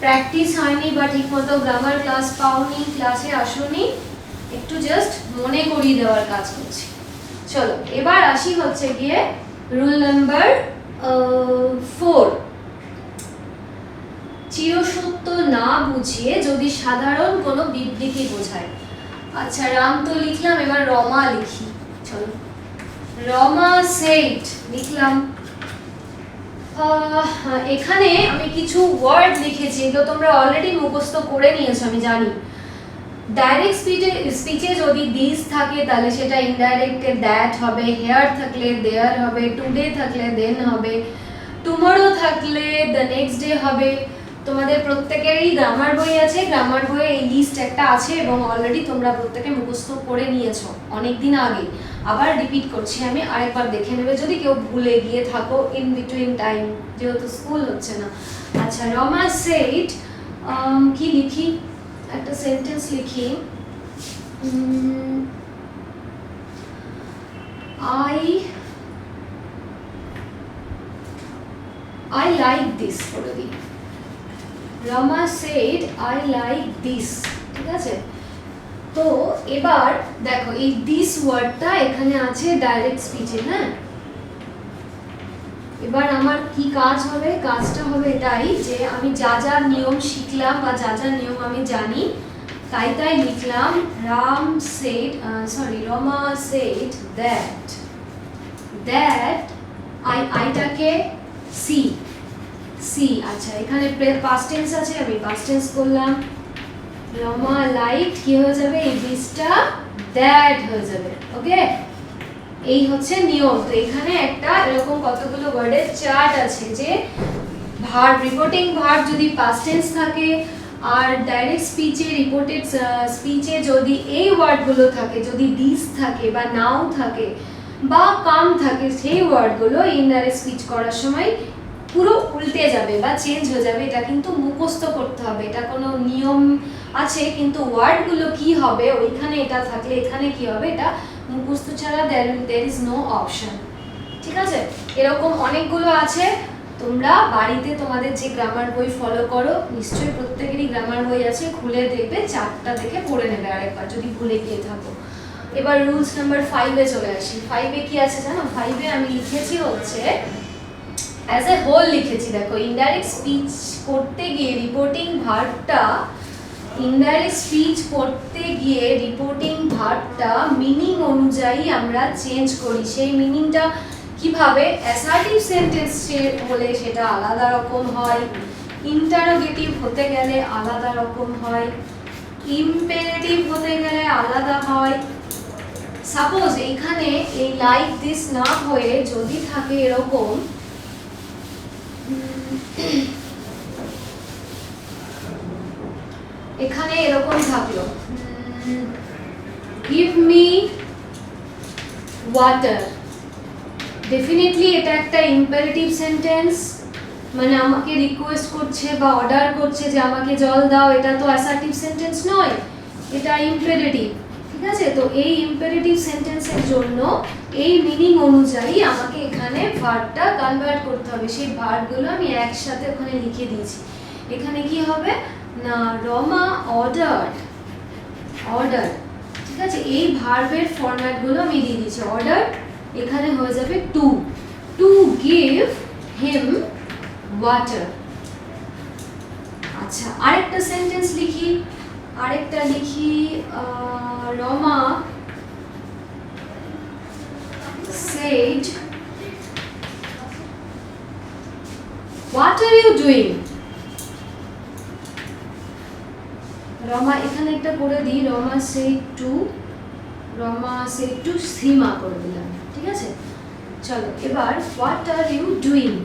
প্র্যাকটিস হয়নি বা ঠিকমতো গ্রামার ক্লাস পাওনি, ক্লাসে আসোনি, একটু জাস্ট মনে করিয়ে দেওয়ার কাজ করছি। চলো এবার আসি হচ্ছে গিয়ে রুল নাম্বার 4। চিরসত্য না বুঝিয়ে যদি সাধারণ কোনো বিবৃতি বোঝায়। আচ্ছা, রাম তো লিখলাম, এবার রমা লিখি। চলো, রমা সেড লিখলাম। এখানে আমি কিছু ওয়ার্ড লিখেছি, এগুলো তোমরা অলরেডি মুখস্থ করে নিয়েছো আমি জানি। ডাইরেক্ট স্পিচে যদি দিস থাকে তাহলে সেটা ইনডাইরেক্টে দ্যাট হবে, হেয়ার থাকলে দেয়ার হবে, টুডে থাকলে দেন হবে, টুমরো থাকলে দ্য নেক্সট ডে হবে। তোমাদের প্রত্যেকেরই গ্রামার বই আছে, গ্রামার বইয়ে এই লিস্ট একটা আছে এবং অলরেডি তোমরা প্রত্যেকে মুখস্থ করে নিয়েছো অনেকদিন আগে। আবার রিপিট করছি আমি, আরেকবার দেখে নেবে যদি কেউ ভুলে গিয়ে থাকো ইন বিটুইন টাইম, যেহেতু স্কুল হচ্ছে না। আচ্ছা, রমা সেড, কি লিখি, একটা সেন্টেন্স লিখি। I like this করে দিই। Rama said I like this, ঠিক আছে? তো এবার দেখো এই দিস ওয়ার্ডটা এখানে আছে ডাইরেক্ট স্পিচে, হ্যাঁ? এবার আমার কি কাজ হবে? কাজটা হবে এটাই যে আমি যা যা নিয়ম শিখলাম বা যা যা নিয়ম আমি জানি তাই তাই লিখলাম। রমা সেড দ্যাট আইটাকে সি। আচ্ছা, এখানে পাস্ট টেন্স আছে, আমি পাস্ট টেন্স করলাম। রমা লাইক কি হয়ে যাবে, এই দিসটা দ্যাট হয়ে যাবে। ওকে, এই হচ্ছে নিয়ম। তো এখানে একটা এরকম কতগুলো ওয়ার্ডের চার্ট আছে যে ভার্ব, রিপোর্টিং ভার্ব যদি পাস্ট টেন্স থাকে আর ডাইরেক্ট স্পিচে রিপোর্টেড স্পিচে যদি এই ওয়ার্ডগুলো থাকে, যদি দিস থাকে বা নাও থাকে বা কাম থাকে, সেই ওয়ার্ডগুলো ইনডাইরেক্ট স্পিচ করার সময় পুরো উল্টে যাবে বা চেঞ্জ হয়ে যাবে। এটা কিন্তু মুখস্থ করতে হবে, এটা কোনো নিয়ম আছে, কিন্তু ওয়ার্ডগুলো কি হবে ওইখানে এটা থাকলে এখানে কি হবে, এটা মুখস্থ ছাড়া there is no option, ঠিক আছে? এরকম অনেকগুলো আছে। তোমরা বাড়িতে তোমাদের যে গ্রামার বই ফলো করো, নিশ্চয়ই প্রত্যেকেরই গ্রামার বই আছে, খুলে দেখবে, চারটা দেখে পড়ে নেবে আরেকবার যদি ভুলে গিয়ে থাকো। এবার রুলস নাম্বার 5-এ চলে আসি। 5-এ কি আছে জানো? 5-এ আমি লিখেছি হচ্ছে অ্যাজ এ হোল লিখেছি। দেখো, ইনডাইরেক্ট স্পিচ করতে গিয়ে রিপোর্টিং ভার্বটা মিনিং অনুযায়ী আমরা চেঞ্জ করি। সেই মিনিংটা কিভাবে? অ্যাসার্টিভ সেন্টেন্স হলে সেটা আলাদা রকম হয়, ইন্টারোগেটিভ হতে গেলে আলাদা রকম হয়, ইম্পেরেটিভ হতে গেলে আলাদা হয়। সাপোজ এইখানে এই লাইক দিস না হয়ে যদি থাকে এরকম, এখানে এরকম থাকলো, গিভ মি ওয়াটার। ডেফিনেটলি এটা একটা ইম্পারেটিভ সেন্টেন্স, মানে আমাকে রিকোয়েস্ট করছে বা অর্ডার করছে যে আমাকে জল দাও। এটা তো অ্যাসার্টিভ সেন্টেন্স নয়, এটা ইম্পারেটিভ, ঠিক আছে? তো এই ইম্পারেটিভ সেন্টেন্সের জন্য এই মিনিং অনুযায়ী আমাকে এখানে ভার্বটা কনভার্ট করতে হবে। সেই ভার্বগুলো আমি একসাথে ওখানে লিখে দিয়েছি। এখানে কি হবে না, রমা অর্ডার, ঠিক আছে? এই ভার্বের ফরম্যাটগুলো আমি দিয়ে দিয়েছি। অর্ডার এখানে হয়ে যাবে টু গিভ হিম ওয়াটার। আচ্ছা, আরেকটা সেন্টেন্স লিখি, Rama said, what are you doing? Rama এখানে একটা করে দিই, রমা said to সীমা করে দিলাম, ঠিক আছে? চলো এবার what are you doing?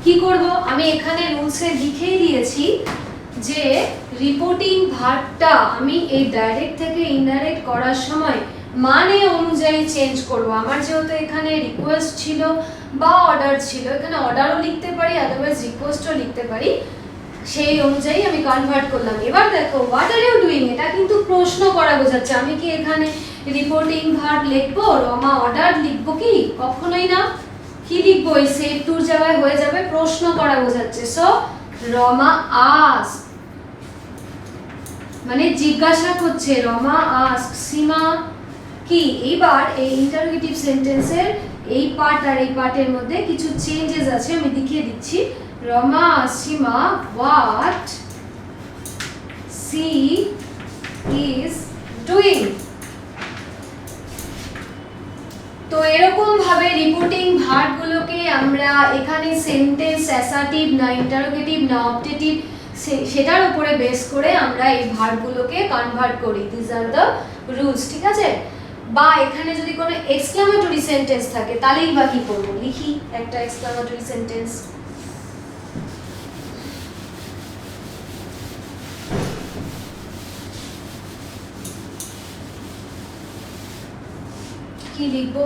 কি করব? আমি এখানে রুলসে লিখেই দিয়েছি যে রিপোর্টিং ভার্বটা আমি এই ডাইরেক্ট থেকে ইনডাইরেক্ট করার সময় মানে অনুযায়ী চেঞ্জ করব। আমার যেহেতু এখানে রিকোয়েস্ট ছিল বা অর্ডার ছিল, এখানে অর্ডারও লিখতে পারি, আদারওয়াইজ রিকোয়েস্টও লিখতে পারি, সেই অনুযায়ী আমি কনভার্ট করলাম। এবার দেখো হোয়াট আর ইউ ডুইং, এটা কিন্তু প্রশ্ন করা বোঝাচ্ছে। আমি কি এখানে রিপোর্টিং ভার্ব লিখবো, রমা অর্ডার লিখবো কি? কখনোই না। কি লিখবো? এই সেড টুর জায়গায় হয়ে যাবে প্রশ্ন করা বোঝাচ্ছে। সো রমা আস্ক, মানে জিজ্ঞাসা করছে, রমা আস্ক সীমা কি। এইবার এই ইন্টারোগেটিভ সেন্টেন্সের এই পার্ট আর এই পার্টের মধ্যে কিছু চেঞ্জেস আছে, আমি দেখিয়ে দিচ্ছি। রমা সীমা হোয়াট সি ইজ ডুইং। তো এরকম ভাবে রিপোর্টিং ভার্বগুলোকে আমরা এখানে সেন্টেন্স অ্যাসার্টিভ না ইন্টারোগেটিভ না অবজেক্টিভ সেটার উপরে বেস করে আমরা এই ভার্বগুলোকে কনভার্ট করি। দিস আর দ্য রুলস, ঠিক আছে? বা এখানে যদি কোনো এক্সক্লামেটরি সেন্টেন্স থাকে তাহলেই বা কি করব? লিখি একটা এক্সক্লামেটরি সেন্টেন্স। কি লিখবো?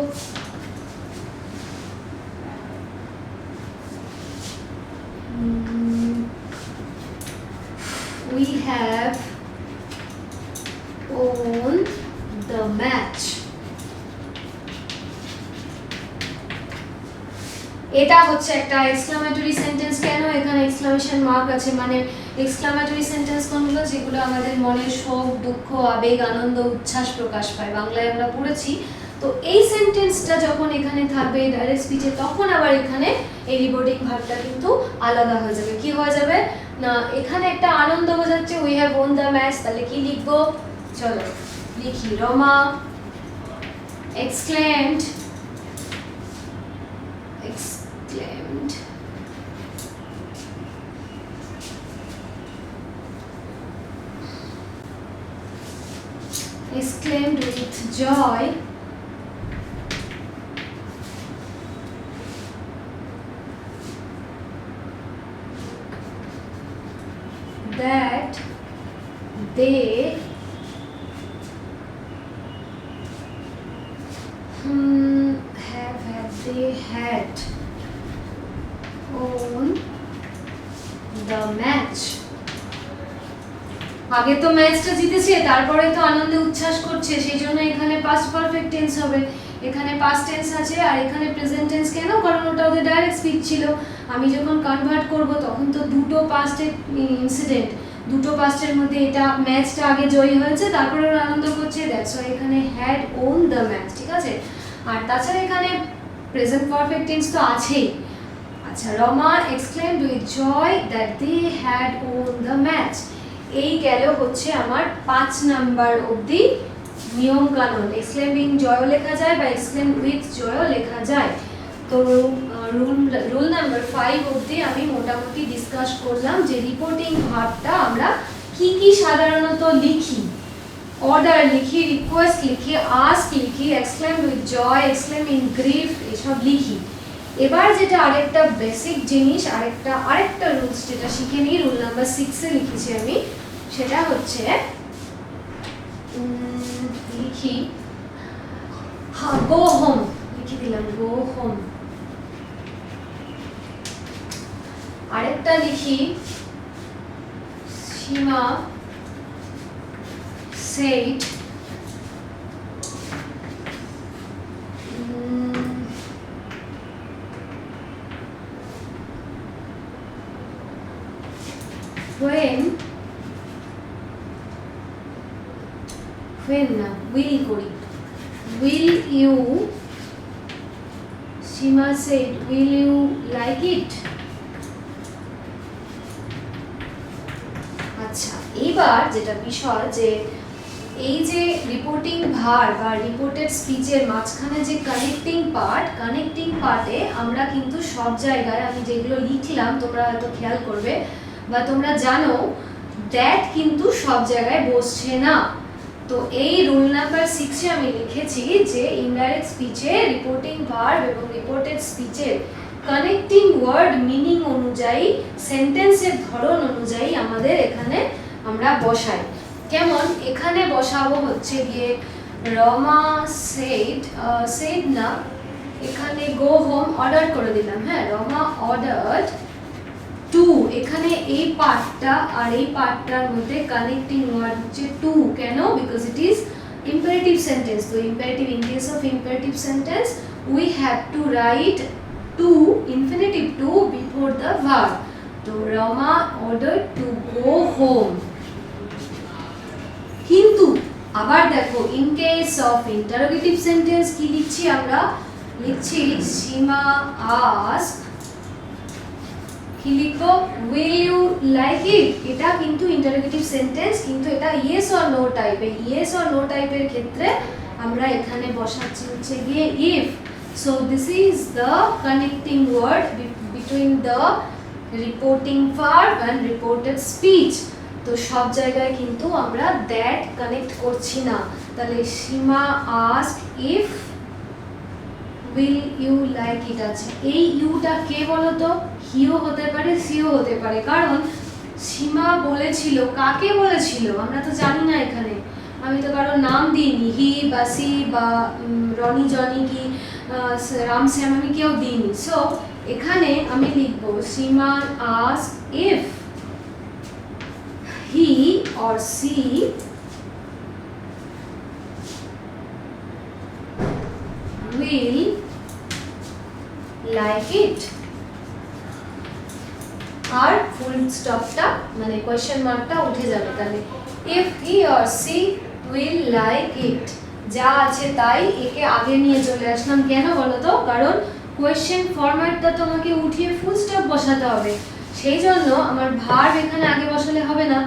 We have won the match. এটা হচ্ছে একটা এক্সক্লামেটরি সেন্টেন্স। কেন এখানে এক্সক্লামেশন মার্ক আছে? মানে এক্সক্লামেটরি সেন্টেন্স কোনগুলো? যেগুলো আমাদের মনের শোক, দুঃখ, আবেগ, আনন্দ, উচ্ছ্বাস প্রকাশ পায়। বাংলায় আমরা পড়েছি। তো এই সেন্টেন্সটা যখন এখানে থাকবে ডাইরেক্ট স্পিচে, তখন আবার এখানে এই রিপোর্টিং ভার্বটা কিন্তু আলাদা হয়ে যাবে। কি হয়ে যাবে না, এখানে একটা আনন্দ বোঝাচ্ছে, we have won the match, তাহলে কি লিখবো? চলো লিখি, Rama exclaimed with joy that they had won the match. আগে তো ম্যাচটা জিতেছে, তারপরে তো আনন্দে উচ্ছ্বাস করছে, সেই জন্য এখানে পাস্ট পারফেক্ট টেন্স হবে। এখানে পাস্ট টেন্স আছে আর এখানে প্রেজেন্ট টেন্স। কেন? কারণ ওটা ওদের ডাইরেক্ট স্পিচ ছিল। আমি যখন কনভার্ট করব তখন তো দুটো পাস্টের ইনসিডেন্ট, দুটো পাস্টের মধ্যে এটা ম্যাচটা আগে জয়ী হয়েছে, তারপরে ওরা আনন্দ করছে, দ্যাটস ওয়াই এখানে হ্যাড ওন দ্য ম্যাচ, ঠিক আছে? আর তাছাড়া এখানে প্রেজেন্ট পারফেক্ট টেন্স তো আছেই। আচ্ছা, Rama exclaimed with joy that they had won the match. এই গেল হচ্ছে আমার 5 নাম্বার অবধি নিয়ম কানুন। এক্সক্লেমিং জয়ও লেখা যায় বা এক্সক্লেম উইথ জয়ও লেখা যায়। তো রুল নাম্বার 5 অবধি আমি মোটামুটি ডিসকাস করলাম যে রিপোর্টিং ভার্বটা আমরা কি কি সাধারণত লিখি। অর্ডার লিখি, রিকোয়েস্ট লিখি, আস্ক লিখি, exclaim with joy, exclaim in grief, এসব লিখি। এবার যেটা আরেকটা বেসিক জিনিস, আরেকটা রুলস যেটা শিখে নিই, রুল নাম্বার 6-এ লিখেছি আমি, সেটা হচ্ছে লিখি, হ্যাঁ, গো হোম লিখে দিলাম, গো হোম। আরেকটা লিখি, সীমা said when না will করি, will you, Shima said will you like it? আচ্ছা, এইবার যেটা বিষয় যে এই যে রিপোর্টিং ভার্ব বা রিপোর্টেড স্পিচের মাঝখানে যে কানেক্টিং পার্টে আমরা কিন্তু সব জায়গায় আমি যেগুলো লিখলাম তোমরা হয়তো খেয়াল করবে বা তোমরা জানো, দ্যাট কিন্তু সব জায়গায় বসছে না। তো এই রুল নাম্বার 6-এ আমি লিখেছি যে ইনডাইরেক্ট স্পিচে রিপোর্টিং ভার্ব এবং রিপোর্টেড স্পিচের কানেক্টিং ওয়ার্ড মিনিং অনুযায়ী, সেন্টেন্সের ধরন অনুযায়ী আমাদের এখানে আমরা বসাই। কেমন? এখানে বসাবো হচ্ছে গিয়ে রমা said না, এখানে go home অর্ডার করে দিলাম। হ্যাঁ, রমা অর্ডারড টু, এখানে এই পার্টটা আর এই পার্টটার মধ্যে কানেক্টিং ওয়ার্ড হচ্ছে টু। কেন? Because it is imperative sentence. So imperative, in case of imperative sentence we have to write to, infinitive to before the verb. So Rama ordered to go home. কিন্তু আবার দেখো, in case of interrogative sentence কি লিখছি আমরা? লিখছি সীমা ask, কি লিখবো? will you like it? এটা কিন্তু ইন্টারোগেটিভ সেন্টেন্স, কিন্তু এটা ইয়েস অর নো টাইপের। ইয়েস অর নো টাইপের ক্ষেত্রে আমরা এখানে বসাচ্ছি হচ্ছে গিয়ে if. so this is the connecting word between the reporting verb and reported speech. তো সব জায়গায় কিন্তু আমরা that কানেক্ট করছি না। তাহলে সীমা ask if will you like it আছে। এই ইউটা কে বলো তো? হিও হতে পারে, সিও হতে পারে, কারণ সীমা বলেছিল, কাকে বলেছিল আমরা তো জানি না। এখানে আমি তো কারো নাম দিইনি, হি বা সি বা রনি জনি কি রাম শ্যাম, আমি কেউ দিইনি। সো এখানে আমি লিখবো সীমা ask if he or she will like it, আর ফুল স্টপটা মানে কোয়েশ্চেন মার্কটা উঠে যাবে। তাহলে if he or she will like it, যা আছে তাই একে আগে নিয়ে চলে আসলাম। কেন বলো তো? কারণ কোয়েশ্চেন ফরম্যাটটা তোমাকে উঠিয়ে ফুল স্টপ বসাতে হবে, সেই জন্য আমার ভার্ব এখানে আগে বসালে হবে না।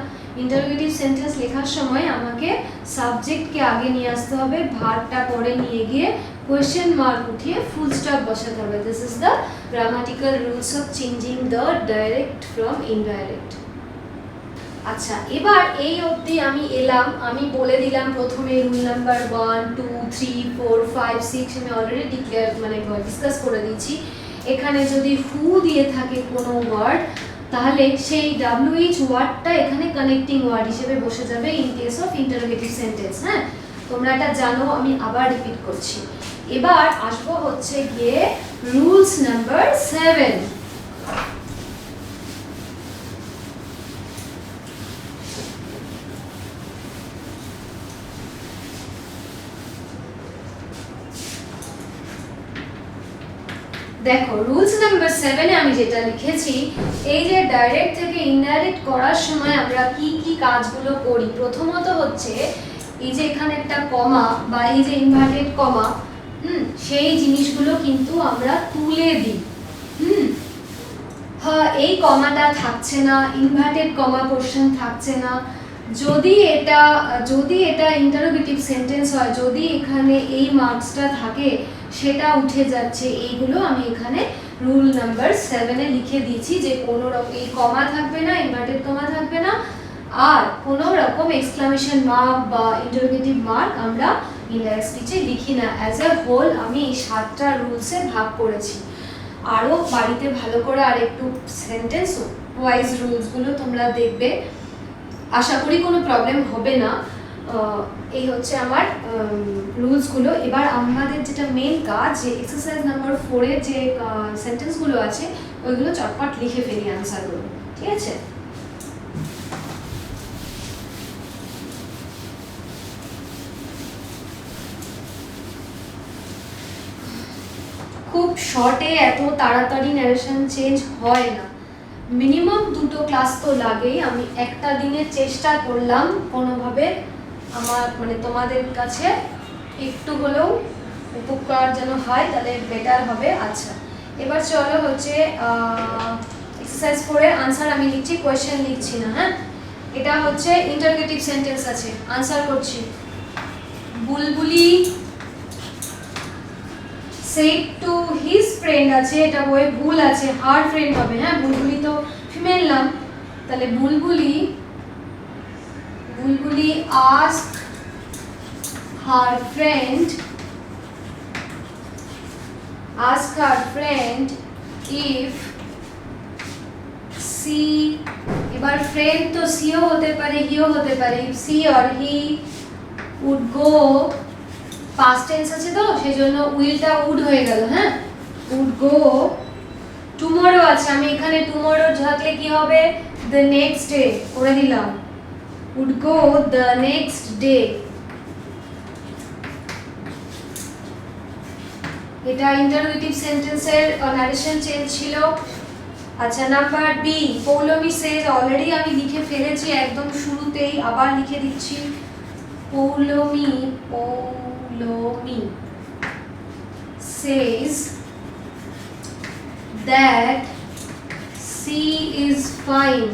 ইন্টারোগেটিভ সেন্টেন্স লেখার সময় আমাকে সাবজেক্টকে আগে নিয়ে আসতে হবে, ভার্বটা পরে নিয়ে গিয়ে কোয়েশ্চেন মার্ক উঠিয়ে ফুল স্টপ বসাতে হবে। This is the grammatical rules of changing the direct from indirect. আচ্ছা, এবার এই অবধি আমি এলাম, আমি বলে দিলাম প্রথমে রুল নাম্বার 1 2 3 4 5 6 আমি অলরেডি ডিক্লেয়ার মানে ডিসকাস করে দিয়েছি। এখানে যদি হু দিয়ে থাকে কোনো ওয়ার্ড, তাহলে সেই WH ওয়ার্ডটা এখানে কানেক্টিং ওয়ার্ড হিসেবে বসে যাবে in case of interrogative sentence. হ্যাঁ, তোমরা এটা জানো, আমি আবার রিপিট করছি। এবার আসবো হচ্ছে গিয়ে রুলস নাম্বার 7। দেখো, রুলস নাম্বার 7 এ আমি যেটা লিখেছি, এই যে ডাইরেক্ট থেকে ইনডাইরেক্ট করার সময় আমরা কি কি কাজগুলো করি। প্রথমত হচ্ছে এই যে এখানে একটা কমা বা এই যে ইনভার্টেড কমা, সেই জিনিসগুলো কিন্তু আমরা তুলে দিই। হ্যাঁ, এই কমাটা থাকছে না, ইনভার্টেড কমা পোরশন থাকছে না। যদি এটা ইন্টারোগেটিভ সেন্টেন্স হয়, যদি এখানে এই মার্কসটা থাকে, সেটা উঠে যাচ্ছে। এইগুলো আমি এখানে রুল নাম্বার 7 এ লিখে দিয়েছি যে কোনো রকম এই কমা থাকবে না, ইনভার্টেড কমা থাকবে না, আর কোনো রকম এক্সক্লামেশন মার্ক বা ইন্টারোগেটিভ মার্ক আমরা ইনডাইরেক্ট স্পিচে লিখি না। অ্যাজ এ হোল আমি এই 7টা রুলসে ভাগ করেছি। আরও বাড়িতে ভালো করে আর একটু সেন্টেন্স ওয়াইজ রুলসগুলো তোমরা দেখবে, আশা করি কোনো প্রবলেম হবে না। এই হচ্ছে আমার রুলসগুলো। এবার আমাদের যেটা মেন কাজ, যে এক্সারসাইজ নাম্বার 4 এর যে সেন্টেন্সগুলো আছে ওইগুলো চটপট লিখে ফেলি আনসারগুলো, ঠিক আছে? খুব শর্টে এত তাড়াতাড়ি ন্যারেশন চেঞ্জ হয় না, মিনিমাম 2টো ক্লাস তো লাগেই। আমি একটা দিনের চেষ্টা করলাম কোনোভাবে আমার মানে তোমাদের কাছে একটু হলেও উপকার যেন হয়, তাহলে বেটার হবে। আচ্ছা, এবার চলো হচ্ছে এক্সারসাইজ 4 এর আনসার আমি লিখছি, কোয়েশ্চেন লিখছি না। হ্যাঁ, এটা হচ্ছে ইন্টারোগেটিভ সেন্টেন্স আছে, আনসার করছি। বুলবুলি said to his friend আছে, এটা বইয়ে ভুল আছে, হার ফ্রেন্ড হবে। হ্যাঁ, বুলবুলি তো ফিমেল নাম, তাহলে বুলবুলি asked her friend if she, এবার ফ্রেন্ড তো সিও হতে পারে, হিও হতে পারে, if she or he would go past tense আছে তো সেই জন্য উইলটা উড হয়ে গেল। হ্যাঁ, উড গো। টুমরো আছে, আমি এখানে টুমরো থাকলে কি হবে, দ্য নেক্সট ডে করে দিলাম, would go the next day. এটা ইন্টারোগেটিভ সেন্টেন্সের ন্যারেশন চেঞ্জ ছিল। আচ্ছা, number B, Poulami says, already আমি লিখে ফেলেছি একদম শুরুতেই, আবার লিখে দিচ্ছি। Poulami says that she is fine.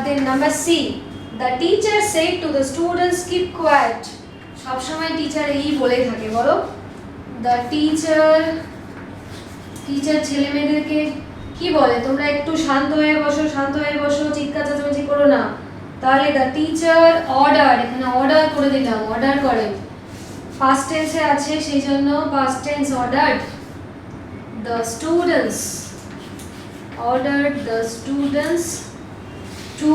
Then number C, the teacher said to the students keep quiet. সব সময় টিচার এই বলে থাকে, বলো। the teacher ছেলে মেয়েদেরকে কি বলে, তোমরা একটু শান্ত হয়ে বসো, চিৎকার চেঁচামেচি করো না। তাহলে the teacher ordered, এখানে অর্ডার করে দিলাম, অর্ডার করেন, পাস্ট টেন্সে আছে সেই জন্য past tense ordered the students to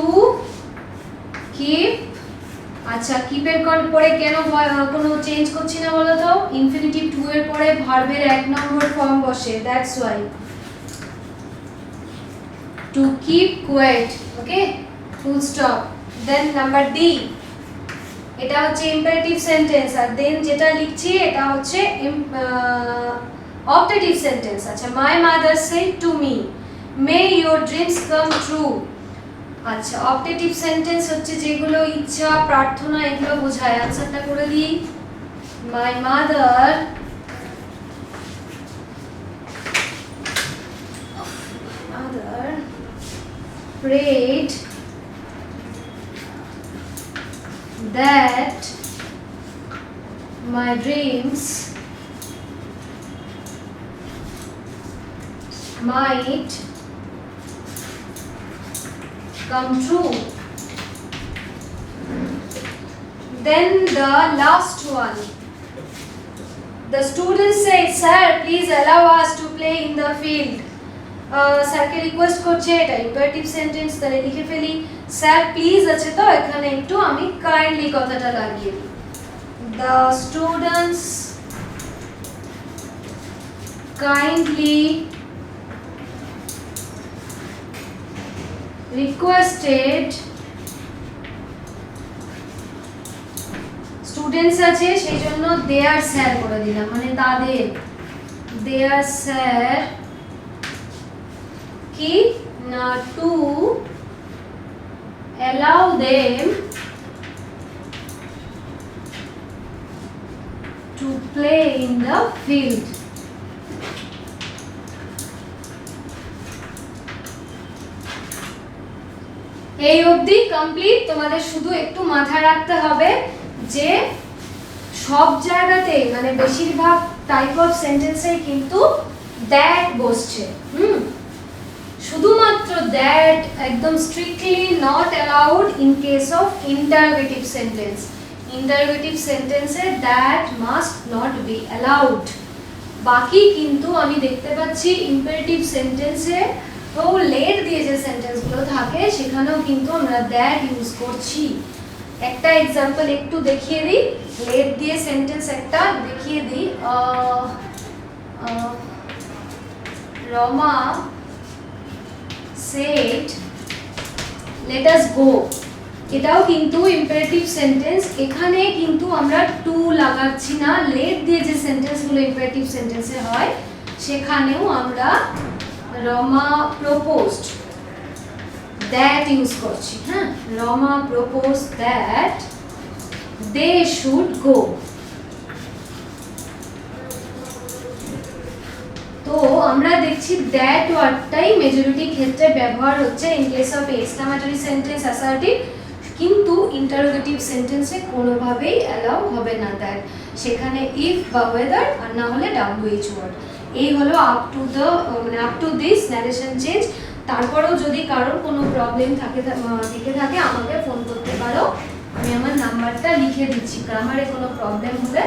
keep। আচ্ছা, কিপের পরে কেন কোনো চেঞ্জ করছি না বলো তো, ইনফিনিটিভ টু এর পরে ভার্বের 1 নম্বর ফর্ম বসে, that's why. to keep quiet, okay, full stop। then number D, এটা হচ্ছে imperative sentence, আর দেন যেটা লিখছি এটা হচ্ছে optative sentence। আচ্ছা, my mother said to me may your dreams come true। আচ্ছা, অপটেটিভ সেন্টেন্স হচ্ছে যেগুলো ইচ্ছা, প্রার্থনা এগুলো বোঝায়। আনসারটা করে দিই, my mother prayed that my dreams might come true। then the last one, the students say sir please allow us to play in the field। স্যারকে রিকোয়েস্ট করছে, এটা ইম্পারেটিভ সেন্টেন্স, তাহলে লিখে ফেলি স্যার প্লিজ আছে তো এখানে একটু আমি কাইন্ডলি কথাটা লাগিয়ে দিই। the students kindly requested, students আছে সেই জন্য দেয়ার স্যার করে দিলাম, মানে তাদের, দেয়ার স্যার কি না, two allow them to play in the field। এই অবধি কমপ্লিট। তোমাদের শুধু একটু মাথায় রাখতে হবে যে সব জায়গাতেই মানে বেশিরভাগ টাইপ অফ সেন্টেন্সে কিন্তু দ্যাট বসছে। শুধুমাত্র দ্যাট একদম strictly not allowed in case of interrogative sentence. Interrogative সেন্টেন্সে that must not be allowed. বাকি কিন্তু আমি দেখতে পাচ্ছি ইম্পারেটিভ সেন্টেন্সে তো লেট দিয়ে যে সেন্টেন্সগুলো থাকে সেখানেও কিন্তু আমরা দ্যাট ইউজ করছি। একটা এক্সাম্পল একটু দেখিয়ে দিই, লেট দিয়ে সেন্টেন্স একটা দেখিয়ে দিই। Rama said let us go, এটাও কিন্তু ইম্পারেটিভ সেন্টেন্স। এখানে কিন্তু আমরা টু লাগাচ্ছি না, লেট দিয়ে যে সেন্টেন্সগুলো ইম্পারেটিভ সেন্টেন্সে হয় সেখানেও আমরা রমা প্রপোজড দ্যাট ইউজ করছি। হ্যাঁ, Rama proposed that they should go. তো আমরা দেখছি দ্যাট ওয়ার্ডটাই মেজরিটি ক্ষেত্রে ব্যবহার হচ্ছে in case of exclamatory sentence, assertive, কিন্তু ইন্টারোগেটিভ সেন্টেন্সে কোনোভাবেই অ্যালাউ হবে না দ্যাট, সেখানে ইফ বা ওয়েদার আর না হলে ডাব্লিউএইচ ওয়ার্ড। এই হলো up to this narration change. তারপরেও যদি কারোর কোনো প্রবলেম থেকে থাকে আমাকে ফোন করতে পারো, আমি আমার নাম্বারটা লিখে দিচ্ছি। গ্রামারে কোনো প্রবলেম হলে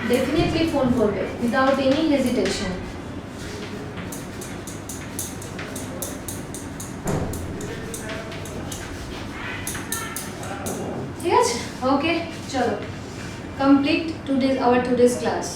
ডেফিনেটলি ফোন করবে উইদাউট এনি হেজিটেশন। আছে ওকে চলো complete today's hour today's class